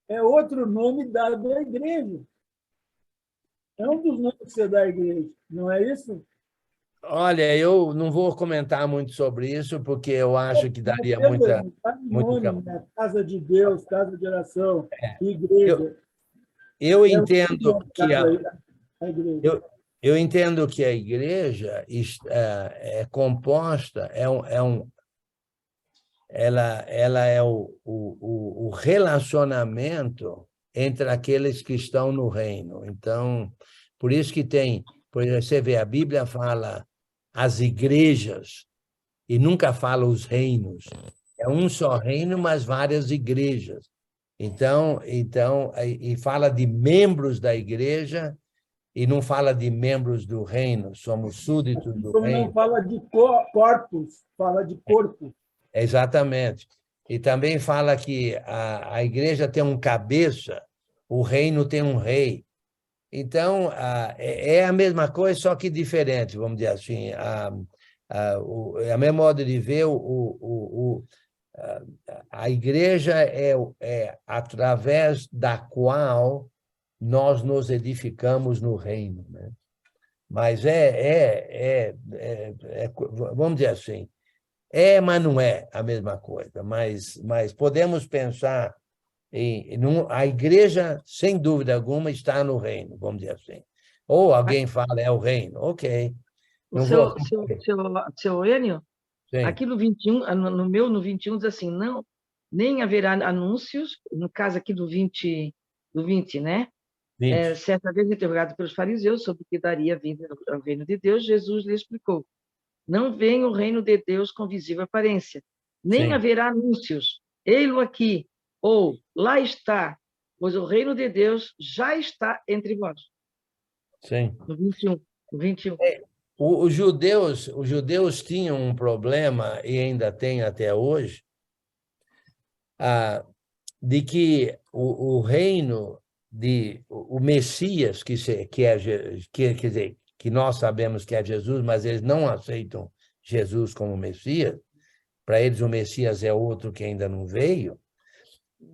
é outro nome dado à igreja. É um dos nomes que você dá à igreja, não é isso?
Olha, eu não vou comentar muito sobre isso, porque eu acho que daria muita...
Nome, né? Casa de Deus, casa de oração, igreja.
Eu entendo que
a igreja.
Eu entendo que a igreja é composta, ela é o relacionamento entre aqueles que estão no reino. Então, Por isso que tem, por exemplo, você vê, a Bíblia fala as igrejas e nunca fala os reinos. É um só reino, mas várias igrejas. Então, e fala de membros da igreja e não fala de membros do reino, somos súditos do
Como
reino.
não fala de corpos, fala de corpo.
Exatamente. E também fala que a igreja tem um cabeça, o reino tem um rei. Então, é a mesma coisa, só que diferente, vamos dizer assim. A meu modo de ver, a igreja é através da qual nós nos edificamos no reino, né? Mas vamos dizer assim, mas não é a mesma coisa. Mas podemos pensar a igreja, sem dúvida alguma, está no reino, vamos dizer assim. Ou alguém fala, é o reino, ok.
O
Não vou...
seu Enio,
Sim.
aqui no 21, no 21 diz assim, não, nem haverá anúncios, no caso aqui do 20, né?
20.
Certa vez interrogado pelos fariseus sobre o que daria vida ao reino de Deus, Jesus lhe explicou, não vem o reino de Deus com visível aparência, nem
Sim.
haverá anúncios, ei-lo aqui, ou lá está, pois o reino de Deus já está entre vós.
Sim.
No 21. No 21.
Os judeus tinham um problema, e ainda tem até hoje, de que o reino o Messias, quer dizer, que nós sabemos que é Jesus, mas eles não aceitam Jesus como Messias, para eles o Messias é outro que ainda não veio,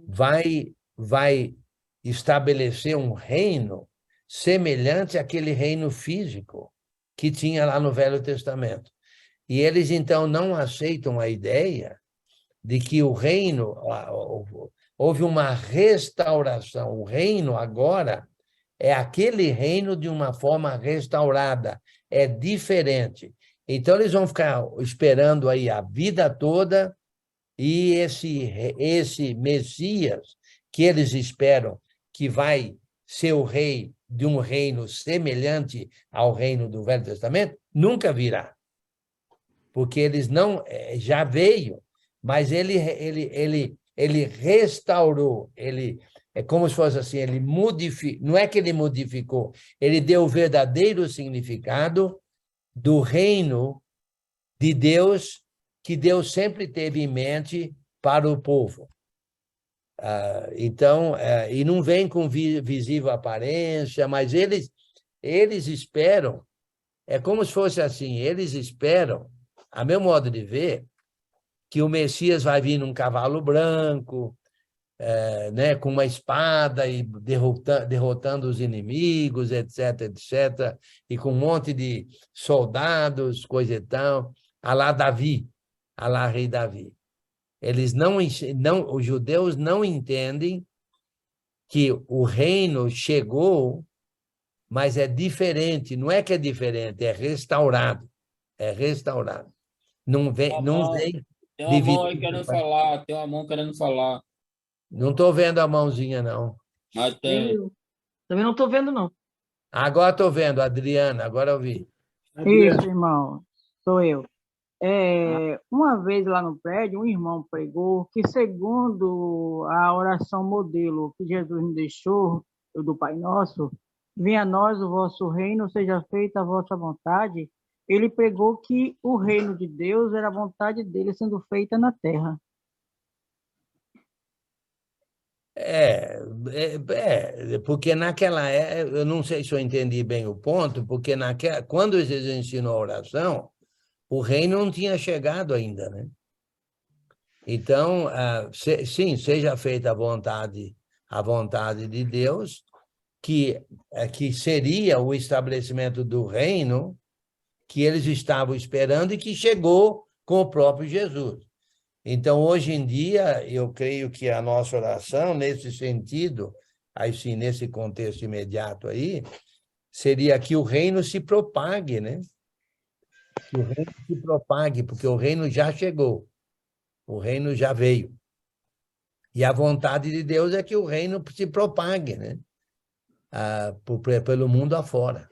vai estabelecer um reino semelhante àquele reino físico que tinha lá no Velho Testamento. E eles, então, não aceitam a ideia de que o reino, houve uma restauração. O reino agora é aquele reino de uma forma restaurada, é diferente. Então, eles vão ficar esperando aí a vida toda e esse Messias que eles esperam que vai ser o rei de um reino semelhante ao reino do Velho Testamento, nunca virá. Porque eles não... Já veio, mas ele restaurou, é como se fosse assim, ele modificou, não é que ele modificou, ele deu o verdadeiro significado do reino de Deus que Deus sempre teve em mente para o povo. Então, e não vem com visível aparência, mas eles esperam, é como se fosse assim, eles esperam, a meu modo de ver, que o Messias vai vir num cavalo branco, né, com uma espada e derrotando os inimigos, etc., etc., e com um monte de soldados, coisa e tal, a lá Davi, a lá rei Davi. Os judeus não entendem que o reino chegou, mas é diferente, não é que é diferente, é restaurado. É restaurado. Não vem
tem uma mão aí querendo falar, tem uma mão querendo falar.
Não estou vendo a mãozinha, não.
Mas tem.
Também não estou vendo, não.
Agora estou vendo, Adriana, agora eu vi.
Isso, irmão, sou eu. Uma vez lá no prédio, um irmão pregou que, segundo a oração modelo que Jesus nos deixou, do Pai Nosso, venha a nós o vosso reino, seja feita a vossa vontade. Ele pregou que o reino de Deus era a vontade dele sendo feita na terra.
Porque naquela época, eu não sei se eu entendi bem o ponto, porque quando eles ensinou a oração, o reino não tinha chegado ainda, né? Então, sim, seja feita a vontade de Deus, que seria o estabelecimento do reino que eles estavam esperando e que chegou com o próprio Jesus. Então, hoje em dia, eu creio que a nossa oração, nesse sentido, assim, nesse contexto imediato aí, seria que o reino se propague, né? Que o reino se propague, porque o reino já chegou, o reino já veio. E a vontade de Deus é que o reino se propague, né? pelo mundo afora,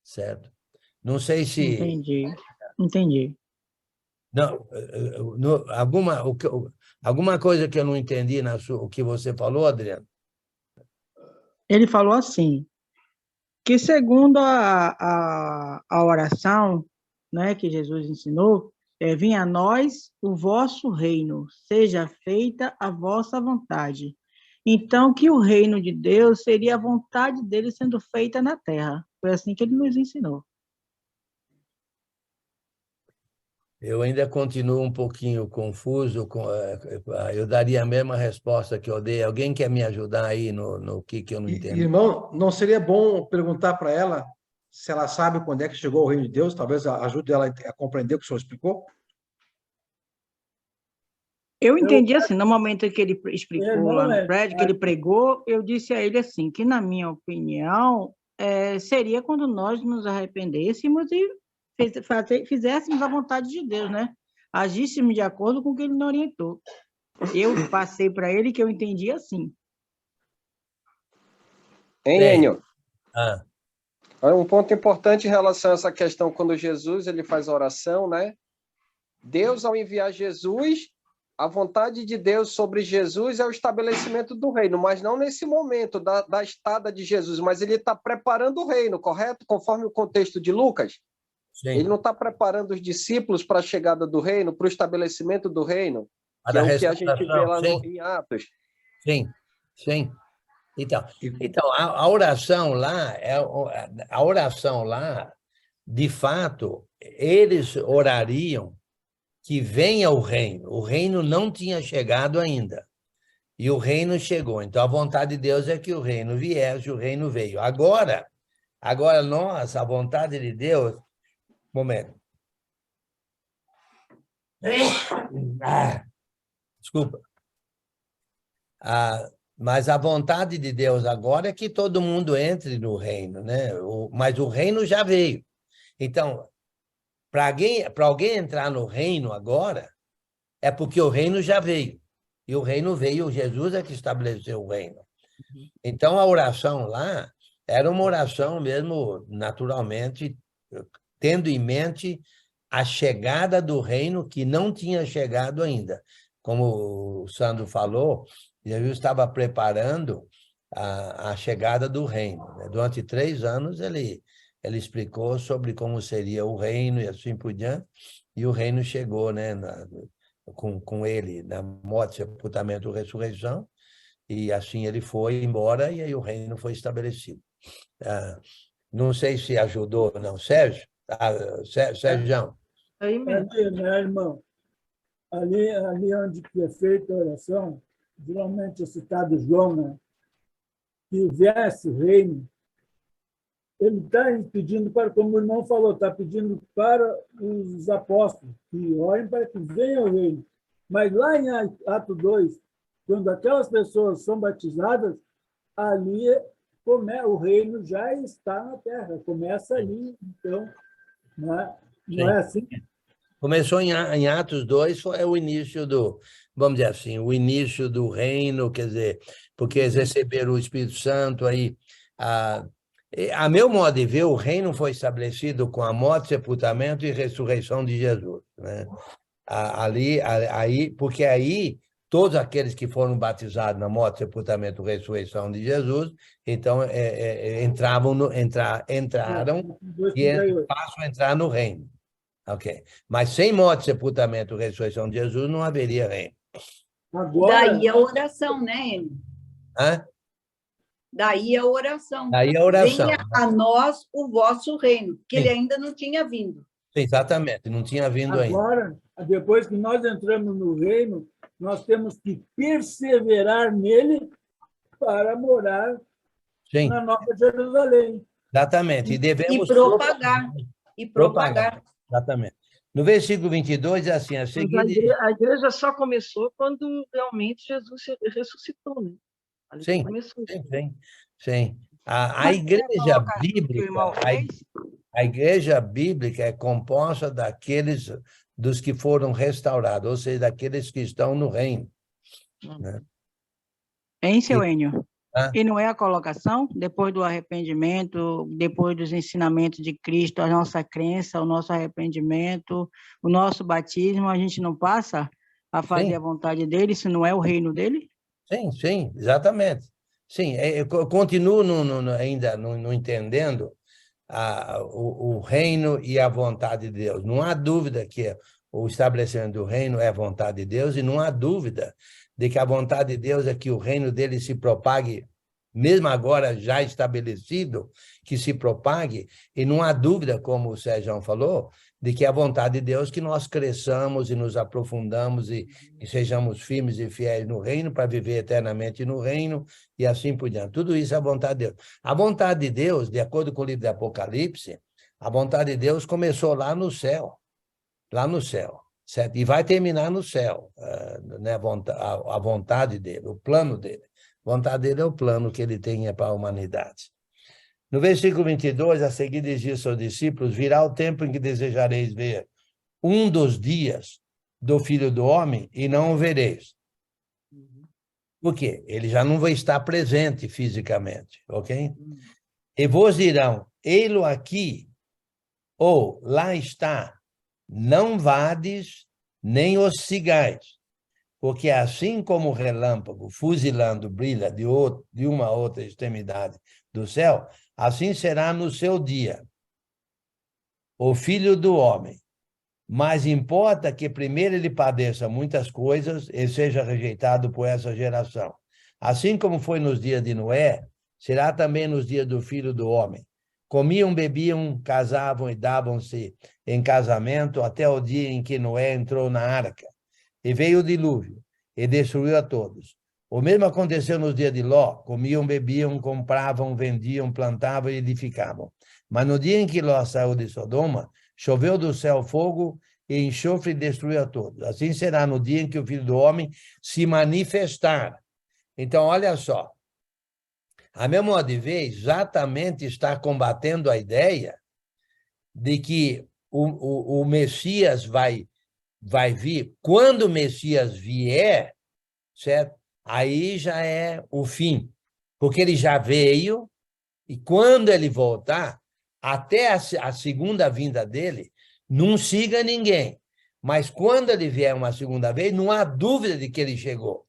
certo? Não sei se...
Entendi.
Não, alguma coisa que eu não entendi o que você falou, Adriano?
Ele falou assim, que segundo a oração, né, que Jesus ensinou, venha a nós o vosso reino, seja feita a vossa vontade. Então, que o reino de Deus seria a vontade dele sendo feita na terra. Foi assim que ele nos ensinou.
Eu ainda continuo um pouquinho confuso. Eu daria a mesma resposta que eu dei. Alguém quer me ajudar aí no que eu não entendi?
Irmão, não seria bom perguntar para ela se ela sabe quando é que chegou o reino de Deus? Talvez ajude ela a compreender o que o senhor explicou?
Eu entendi assim, no momento que ele explicou lá no prédio, que ele pregou, eu disse a ele assim, que na minha opinião, seria quando nós nos arrependêssemos e fizéssemos a vontade de Deus, né? Agíssemos de acordo com o que ele nos orientou. Eu passei para ele que eu entendi assim.
Hein, Enio?
Um
ponto importante em relação a essa questão, quando Jesus ele faz a oração, né? Deus, ao enviar Jesus, a vontade de Deus sobre Jesus é o estabelecimento do reino, mas não nesse momento da estada de Jesus, mas ele está preparando o reino, correto? Conforme o contexto de Lucas? Sim. Ele não está preparando os discípulos para a chegada do reino, para o estabelecimento do reino, que é o que a gente vê lá em Atos.
Sim, sim. Então a oração lá, de fato, eles orariam que venha o reino. O reino não tinha chegado ainda. E o reino chegou. Então, a vontade de Deus é que o reino viesse, o reino veio. Agora nós, a vontade de Deus... Momento. Desculpa. Mas a vontade de Deus agora é que todo mundo entre no reino, né? Mas o reino já veio. Então, para alguém entrar no reino agora, é porque o reino já veio. E o reino veio, Jesus é que estabeleceu o reino. Então, a oração lá era uma oração mesmo, naturalmente, tendo em mente a chegada do reino que não tinha chegado ainda. Como o Sandro falou, Jesus estava preparando a chegada do reino. Durante 3 anos, ele explicou sobre como seria o reino e assim por diante, e o reino chegou, né, com ele, na morte, sepultamento e ressurreição, e assim ele foi embora, e aí o reino foi estabelecido. Não sei se ajudou ou não. Sérgio? Sérgio?
Ali, né, irmão? Ali onde é feita a oração, geralmente é citado João, né? Que viesse o reino, ele está pedindo para, como o irmão falou, está pedindo para os apóstolos que orem para que venha o reino. Mas lá em Atos 2, quando aquelas pessoas são batizadas, ali o reino já está na terra, começa ali, então, não é assim?
Começou em Atos 2, foi o início vamos dizer assim, o início do reino, quer dizer, porque eles receberam o Espírito Santo, aí, a meu modo de ver, o reino foi estabelecido com a morte, sepultamento e ressurreição de Jesus, né? Porque aí todos aqueles que foram batizados na morte, sepultamento e ressurreição de Jesus, então entraram e passam a entrar no reino. Ok. Mas sem morte, sepultamento e ressurreição de Jesus não haveria reino.
Daí a oração, né, Enio? Daí a oração. Venha a nós o vosso reino, que ele ainda não tinha vindo.
Exatamente, não tinha vindo ainda.
Agora, depois que nós entramos no reino, nós temos que perseverar nele para morar na Nova Jerusalém.
Exatamente. E devemos
propagar.
Exatamente. No versículo 22 é assim,
a igreja só começou quando realmente Jesus ressuscitou, né?
Sim. A igreja bíblica é composta dos que foram restaurados, ou seja, daqueles que estão no reino. Né?
Hein, seu Enio? E não é a colocação? Depois do arrependimento, depois dos ensinamentos de Cristo, a nossa crença, o nosso arrependimento, o nosso batismo, a gente não passa a fazer a vontade dele, isso não é o reino dele?
Sim, sim, exatamente. Sim, eu continuo ainda não entendendo o reino e a vontade de Deus. Não há dúvida que o estabelecimento do reino é a vontade de Deus, e não há dúvida de que a vontade de Deus é que o reino dele se propague, mesmo agora já estabelecido, que se propague, e não há dúvida, como o Sérgio falou, de que a vontade de Deus é que nós cresçamos e nos aprofundamos e sejamos firmes e fiéis no reino para viver eternamente no reino e assim por diante. Tudo isso é a vontade de Deus. A vontade de Deus, de acordo com o livro de Apocalipse, a vontade de Deus começou lá no céu, certo? E vai terminar no céu, né? A vontade dele, o plano dele. A vontade dele é o plano que ele tem para a humanidade. No versículo 22, a seguir dizia aos seus discípulos: virá o tempo em que desejareis ver um dos dias do Filho do Homem e não o vereis. Por quê? Ele já não vai estar presente fisicamente, ok? E vos dirão: ei-lo aqui, ou lá está, não vades nem os sigais, porque assim como o relâmpago fuzilando brilha de uma a outra extremidade do céu, assim será no seu dia o Filho do Homem. Mas importa que primeiro ele padeça muitas coisas e seja rejeitado por essa geração. Assim como foi nos dias de Noé, será também nos dias do Filho do Homem. Comiam, bebiam, casavam e davam-se em casamento até o dia em que Noé entrou na arca. E veio o dilúvio e destruiu a todos. O mesmo aconteceu nos dias de Ló. Comiam, bebiam, compravam, vendiam, plantavam e edificavam. Mas no dia em que Ló saiu de Sodoma, choveu do céu fogo e enxofre e destruiu a todos. Assim será no dia em que o Filho do Homem se manifestar. Então, olha só. A meu modo de ver, exatamente está combatendo a ideia de que o Messias vai vir. Quando o Messias vier, certo? Aí já é o fim. Porque ele já veio, e quando ele voltar, até a segunda vinda dele, não siga ninguém. Mas quando ele vier uma segunda vez, não há dúvida de que ele chegou.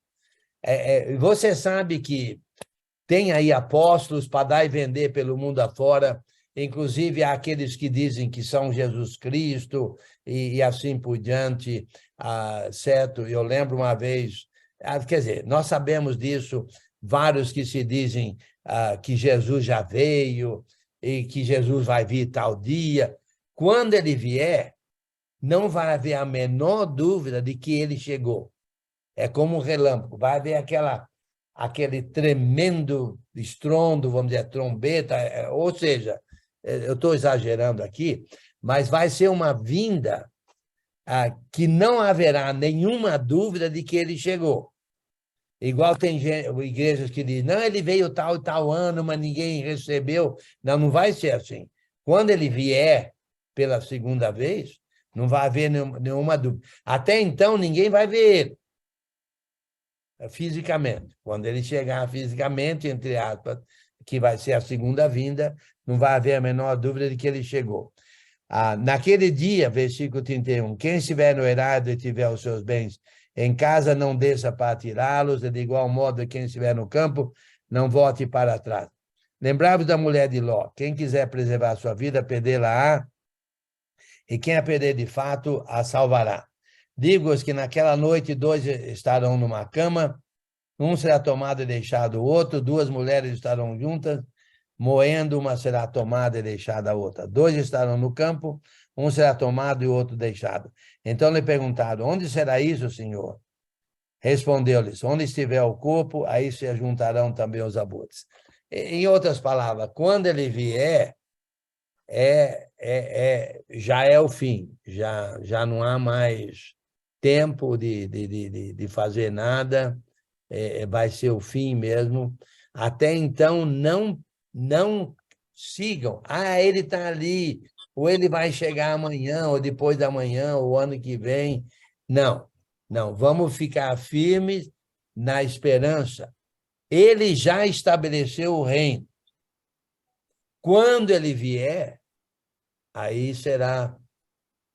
Você sabe que tem aí apóstolos para dar e vender pelo mundo afora, inclusive há aqueles que dizem que são Jesus Cristo e assim por diante, certo? Eu lembro uma vez, quer dizer, nós sabemos disso, vários que se dizem que Jesus já veio e que Jesus vai vir tal dia. Quando ele vier, não vai haver a menor dúvida de que ele chegou. É como um relâmpago, vai haver aquele tremendo estrondo, vamos dizer, trombeta, ou seja, eu estou exagerando aqui, mas vai ser uma vinda que não haverá nenhuma dúvida de que ele chegou. Igual tem igrejas que dizem, não, ele veio tal e tal ano, mas ninguém recebeu. Não, não vai ser assim. Quando ele vier pela segunda vez, não vai haver nenhuma dúvida. Até então, ninguém vai ver ele fisicamente. Quando ele chegar fisicamente, entre aspas, que vai ser a segunda vinda, não vai haver a menor dúvida de que ele chegou. Naquele dia, versículo 31, quem estiver no eirado e tiver os seus bens em casa, não desça para tirá-los, e de igual modo, quem estiver no campo, não volte para trás. Lembrai-vos da mulher de Ló. Quem quiser preservar a sua vida, perdê-la-á, e quem a perder de fato, a salvará. Digo-vos que naquela noite 2 estarão numa cama, um será tomado e deixado o outro, 2 mulheres estarão juntas, moendo, uma será tomada e deixada a outra. 2 estarão no campo, um será tomado e o outro deixado. Então lhe perguntaram, onde será isso, Senhor? Respondeu-lhes, onde estiver o corpo, aí se juntarão também os abutres. Em outras palavras, quando ele vier, já é o fim, já não há mais tempo de fazer nada, vai ser o fim mesmo. Até então, não sigam. Ele está ali, ou ele vai chegar amanhã, ou depois da manhã, ou ano que vem. Não, vamos ficar firmes na esperança ele já estabeleceu o reino. Quando ele vier, aí será,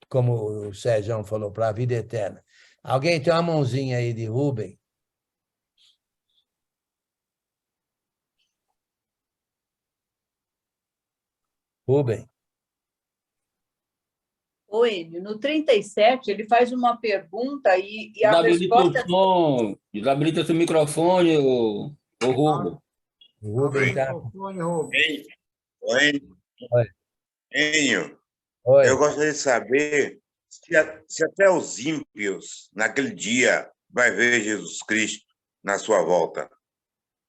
como o Sérgio falou, para a vida eterna. Alguém tem uma mãozinha aí de Rubem? Rubem.
Oi, no 37, ele faz uma pergunta e a resposta...
Desabilita seu microfone, o Rubem.
O Rubem tá...
Oi. Enio,
Oi.
eu gostaria de saber se até os ímpios, naquele dia, vai ver Jesus Cristo na sua volta.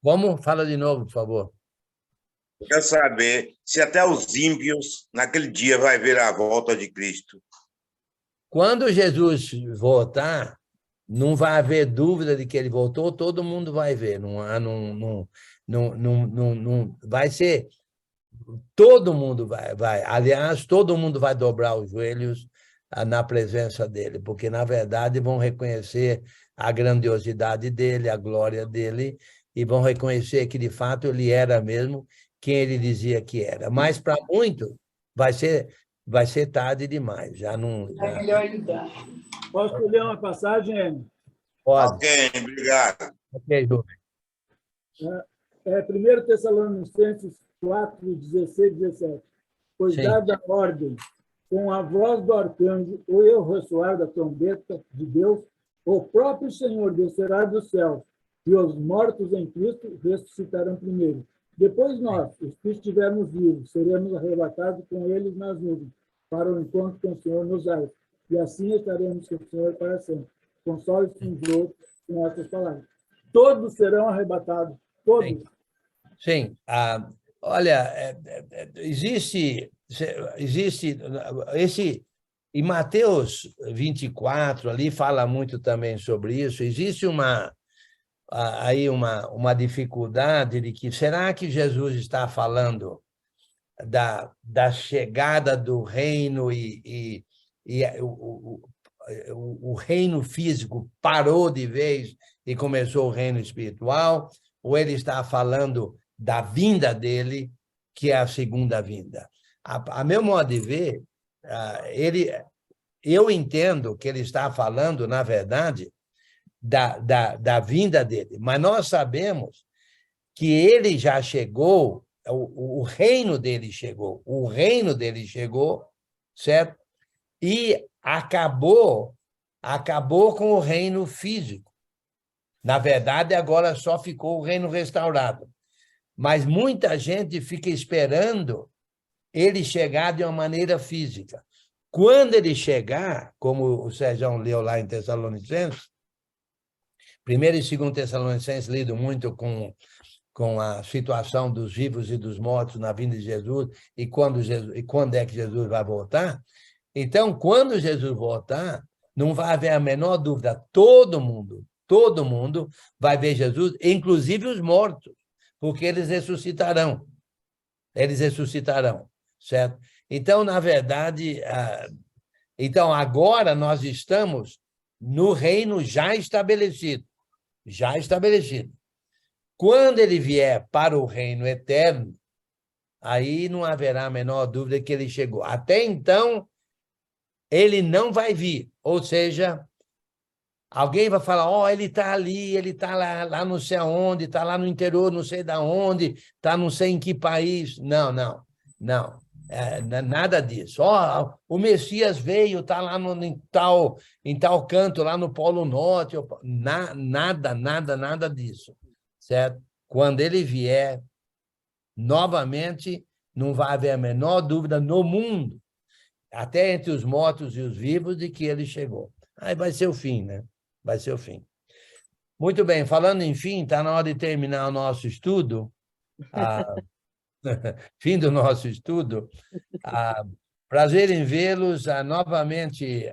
Como? Fala de novo, por favor.
Eu quero saber se até os ímpios, naquele dia, vai ver a volta de Cristo.
Quando Jesus voltar, não vai haver dúvida de que ele voltou, todo mundo vai ver. Vai ser... Todo mundo vai. Aliás, todo mundo vai dobrar os joelhos na presença dele, porque, na verdade, vão reconhecer a grandiosidade dele, a glória dele, e vão reconhecer que, de fato, ele era mesmo quem ele dizia que era. Mas, para muitos, vai ser tarde demais. Já não...
É melhor ele dar.
Posso ler uma passagem, Enio?
Pode.
Ok, obrigado.
Ok, Rubem.
1 Tessalonicenses 4, 16 e 17. Pois
Sim.
dada a ordem, com a voz do arcanjo, ou eu ressoar da trombeta de Deus, o próprio Senhor descerá do céu, e os mortos em Cristo ressuscitarão primeiro. Depois nós, os que estivermos vivos, seremos arrebatados com eles nas nuvens, para o encontro com o Senhor nos ares. E assim estaremos com o Senhor para sempre. Console-se uns outros com essas palavras. Todos serão arrebatados. Todos.
Sim. Sim. Olha, existe esse... Em Mateus 24, ali fala muito também sobre isso. Existe aí uma dificuldade de que, será que Jesus está falando da chegada do reino e o reino físico parou de vez e começou o reino espiritual? Ou ele está falando da vinda dele, que é a segunda vinda? A meu modo de ver, eu entendo que ele está falando, na verdade, da vinda dele, mas nós sabemos que ele já chegou, o reino dele chegou, certo? E acabou com o reino físico. Na verdade, agora só ficou o reino restaurado. Mas muita gente fica esperando ele chegar de uma maneira física. Quando ele chegar, como o Sérgio leu lá em Tessalonicenses, 1 e 2 Tessalonicenses, lido muito com a situação dos vivos e dos mortos na vinda de Jesus e quando é que Jesus vai voltar. Então, quando Jesus voltar, não vai haver a menor dúvida, todo mundo vai ver Jesus, inclusive os mortos, porque eles ressuscitarão. Certo? Então, na verdade, agora nós estamos no reino já estabelecido. Quando ele vier para o reino eterno, aí não haverá a menor dúvida que ele chegou. Até então, ele não vai vir. Ou seja, alguém vai falar, ele está ali, ele está lá não sei aonde, está lá no interior, não sei de onde, está não sei em que país. Não. Nada disso. O Messias veio, está lá em tal canto, lá no Polo Norte. Nada disso. Certo? Quando ele vier, novamente, não vai haver a menor dúvida no mundo, até entre os mortos e os vivos, de que ele chegou. Aí vai ser o fim, né? Vai ser o fim. Muito bem, falando em fim, está na hora de terminar o nosso estudo. Fim do nosso estudo. Prazer em vê-los. Novamente,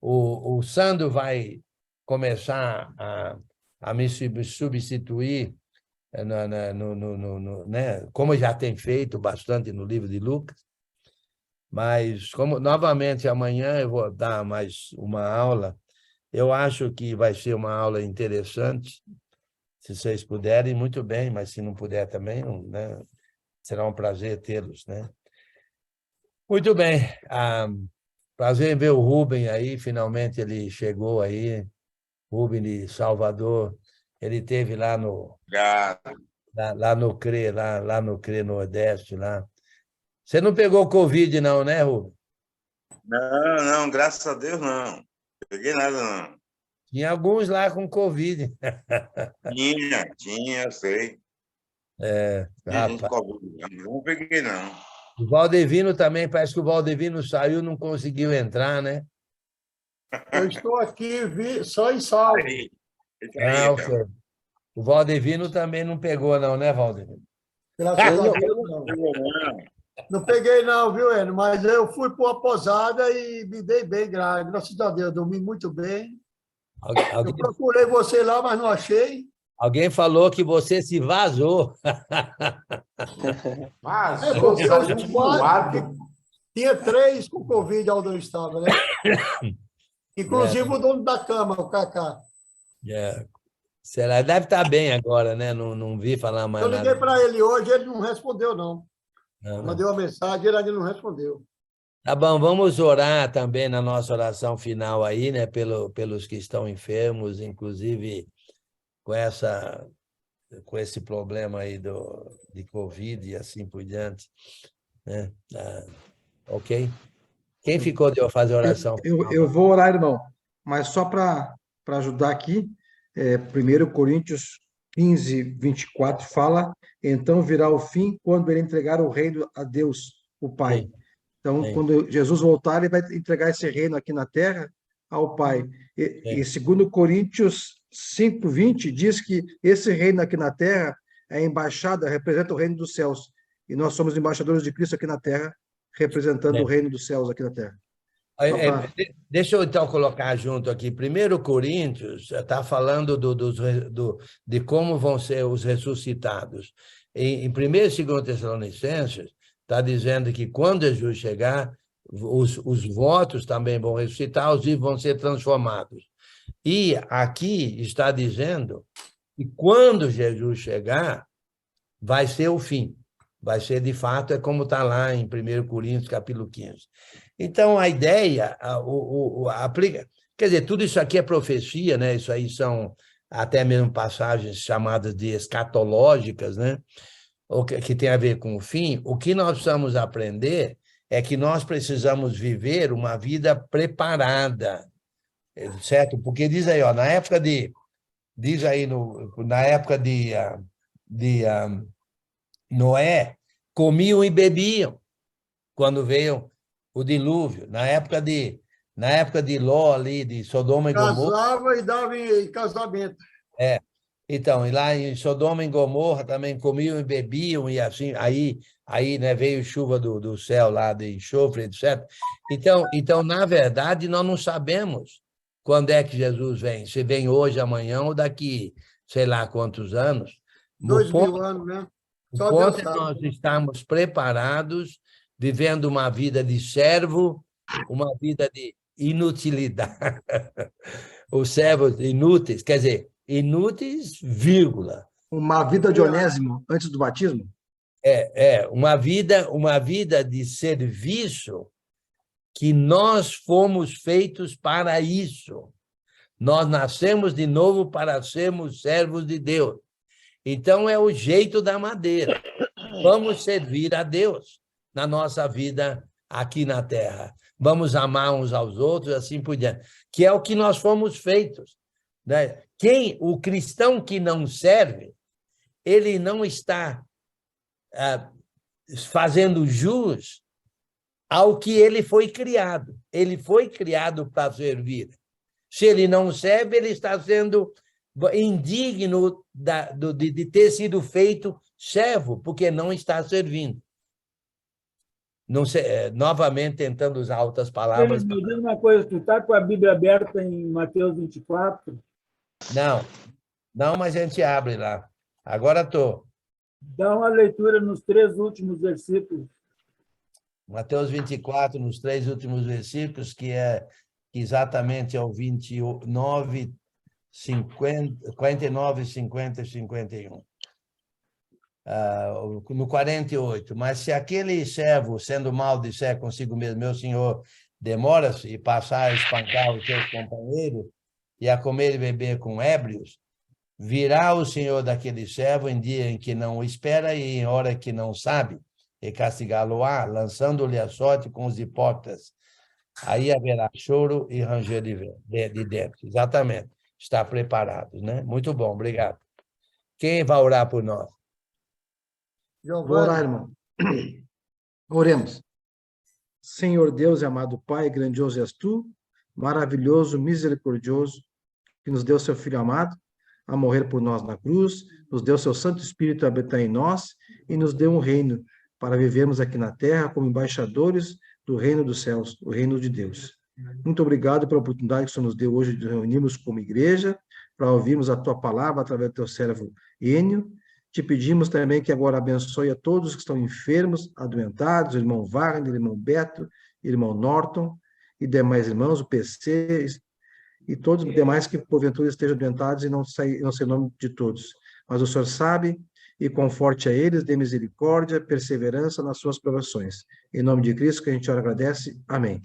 o Sandro vai começar a me substituir, né? Como já tem feito bastante no livro de Lucas. Mas, novamente, amanhã eu vou dar mais uma aula. Eu acho que vai ser uma aula interessante, Se vocês puderem, muito bem, mas se não puder também, né, será um prazer tê-los, né? Muito bem. Prazer em ver o Rubem aí, finalmente ele chegou aí, Rubem de Salvador. Ele esteve lá no CRE, lá no CRE Nordeste, lá. Você não pegou Covid, não, né, Rubem?
Não, graças a Deus, não. Peguei nada, não.
Tinha alguns lá com Covid.
Tinha, eu sei. Tinha gente
Rapaz.
com Covid, não peguei, não.
O Valdevino também, parece que o Valdevino saiu, não conseguiu entrar, né?
Eu estou aqui só em salvo.
Aí,
Ok. O Valdevino também não pegou, não, né, Valdevino?
Graças a Deus, não. Não peguei, não, viu, Enio? Mas eu fui para uma posada e me dei bem, graças a Deus. Dormi muito bem. Eu procurei você lá, mas não achei.
Alguém falou que você se vazou.
Porque os quatro, tinha 3 com Covid onde eu estava, né? Inclusive o dono da cama, o Cacá.
Será? Deve estar bem agora, né? Não vi falar mais nada.
Eu liguei para ele hoje, ele não respondeu, não. Mandei uma mensagem, ele ainda não respondeu.
Tá bom, vamos orar também na nossa oração final aí, né? Pelos que estão enfermos, inclusive com esse problema aí de Covid e assim por diante, né? Ok? Quem ficou de eu fazer a oração?
Eu vou orar, irmão, mas só para ajudar aqui, 1 Coríntios 15, 24 fala: então virá o fim quando ele entregar o reino a Deus, o Pai.
Sim.
Então,
Sim.
quando Jesus voltar, ele vai entregar esse reino aqui na terra ao Pai. E 2 Coríntios 5, 20 diz que esse reino aqui na terra, a embaixada, representa o reino dos céus. E nós somos embaixadores de Cristo aqui na terra, representando o reino dos céus aqui na terra.
Deixa eu, então, colocar junto aqui. 1 Coríntios está falando de como vão ser os ressuscitados. Em 1 e 2 Tessalonicenses, está dizendo que quando Jesus chegar, os votos também vão ressuscitar, os vivos vão ser transformados. E aqui está dizendo que quando Jesus chegar, vai ser o fim. Vai ser, de fato, é como está lá em 1 Coríntios, capítulo 15. Então, a ideia, aplica... Quer dizer, tudo isso aqui é profecia, né? Isso aí são até mesmo passagens chamadas de escatológicas, né? Que tem a ver com o fim. O que nós precisamos aprender é que nós precisamos viver uma vida preparada, certo? Porque diz aí, ó, na época de Noé, comiam e bebiam quando veio o dilúvio. Na época de Ló, ali, de Sodoma e Gomorra...
Casava e dava em casamento.
Então, e lá em Sodoma e Gomorra também comiam e bebiam, e assim, aí né, veio chuva do céu lá, de enxofre, etc. Então, na verdade, nós não sabemos quando é que Jesus vem. Se vem hoje, amanhã, ou daqui, sei lá quantos anos.
2000 anos, né?
O ponto é nós estamos preparados, vivendo uma vida de servo, uma vida de inutilidade. Os servos inúteis, quer dizer, inúteis, vírgula.
Uma vida de Onésimo antes do batismo?
Uma vida de serviço que nós fomos feitos para isso. Nós nascemos de novo para sermos servos de Deus. Então, é o jeito da madeira. Vamos servir a Deus na nossa vida aqui na Terra. Vamos amar uns aos outros, assim por diante. Que é o que nós fomos feitos, né? O cristão que não serve, ele não está fazendo jus ao que ele foi criado. Ele foi criado para servir. Se ele não serve, ele está sendo indigno de ter sido feito servo, porque não está servindo. Não sei, novamente, tentando usar outras palavras.
Me diz uma coisa, tu está com a Bíblia aberta em Mateus 24?
Não, mas a gente abre lá. Agora estou.
Dá uma leitura nos 3 últimos versículos.
Mateus 24, nos 3 últimos versículos, que é exatamente ao 29, 49, 50 e 51. No 48, mas se aquele servo, sendo mal, disser consigo mesmo, meu senhor, demora-se, e passar a espancar os seus companheiros, e a comer e beber com ébrios, virá o senhor daquele servo em dia em que não o espera e em hora que não sabe, e castigá-lo-á, lançando-lhe a sorte com os hipócritas. Aí haverá choro e ranger de dentes. Exatamente. Está preparado, né? Muito bom, obrigado. Quem vai orar por nós?
Vou orar, irmão. Oremos. Senhor Deus e amado Pai, grandioso és tu, maravilhoso, misericordioso, que nos deu seu Filho amado a morrer por nós na cruz, nos deu seu Santo Espírito a habitar em nós e nos deu um reino para vivermos aqui na terra como embaixadores do reino dos céus, o reino de Deus. Muito obrigado pela oportunidade que o Senhor nos deu hoje de reunirmos como igreja, para ouvirmos a tua palavra através do teu servo Enio. Te pedimos também que agora abençoe a todos que estão enfermos, adoentados, o irmão Wagner, o irmão Beto, irmão Norton e demais irmãos, o PC, e todos os demais que porventura estejam adoentados e não sei o nome de todos. Mas o Senhor sabe, e conforte a eles, dê misericórdia, perseverança nas suas provações. Em nome de Cristo que a gente ora e agradece. Amém.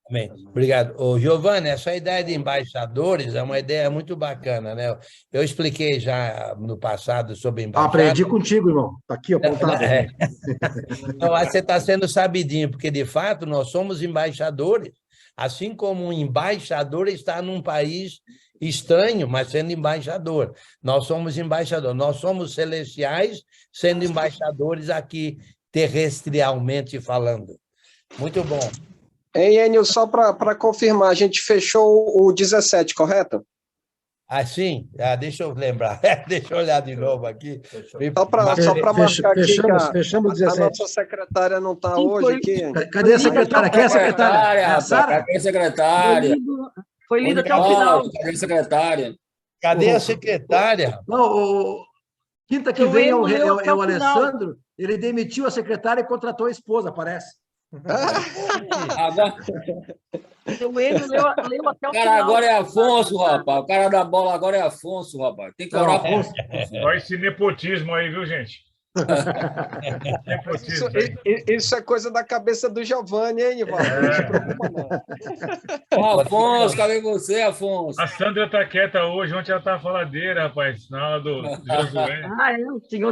Amém. Obrigado. Ô, Giovanni, essa ideia de embaixadores é uma ideia muito bacana, né? Eu expliquei já no passado sobre embaixadores.
Aprendi contigo, irmão. Está aqui apontado.
Então, você está sendo sabidinho, porque, de fato, nós somos embaixadores, assim como um embaixador está num país estranho, mas sendo embaixador. Nós somos embaixadores, nós somos celestiais sendo embaixadores aqui, terrestrialmente falando. Muito bom.
Hein, Enio, só para confirmar, a gente fechou o 17, correto?
Sim, deixa eu lembrar, deixa eu olhar de novo aqui.
Só para marcar aqui
fechamos
que a
17.
nossa secretária não está hoje aqui.
Cadê a secretária? Quem é a secretária? É a Sara?
Cadê a secretária?
Foi lido até o final.
Cadê a secretária?
Cadê a secretária?
Não, quinta que vem é o Alessandro, ele demitiu a secretária e contratou a esposa, parece.
O Enio leu até o final.
Cara, agora é Afonso, rapaz. O cara da bola agora é Afonso, rapaz. Tem que orar por Afonso.
Olha esse nepotismo aí, viu, gente?
Isso é coisa da cabeça do Giovanni, hein, Nivaldo? Não se preocupa,
não. Afonso, cadê você, Afonso?
A Sandra tá quieta hoje, ontem ela tava faladeira, rapaz, na aula do Josué.
O senhor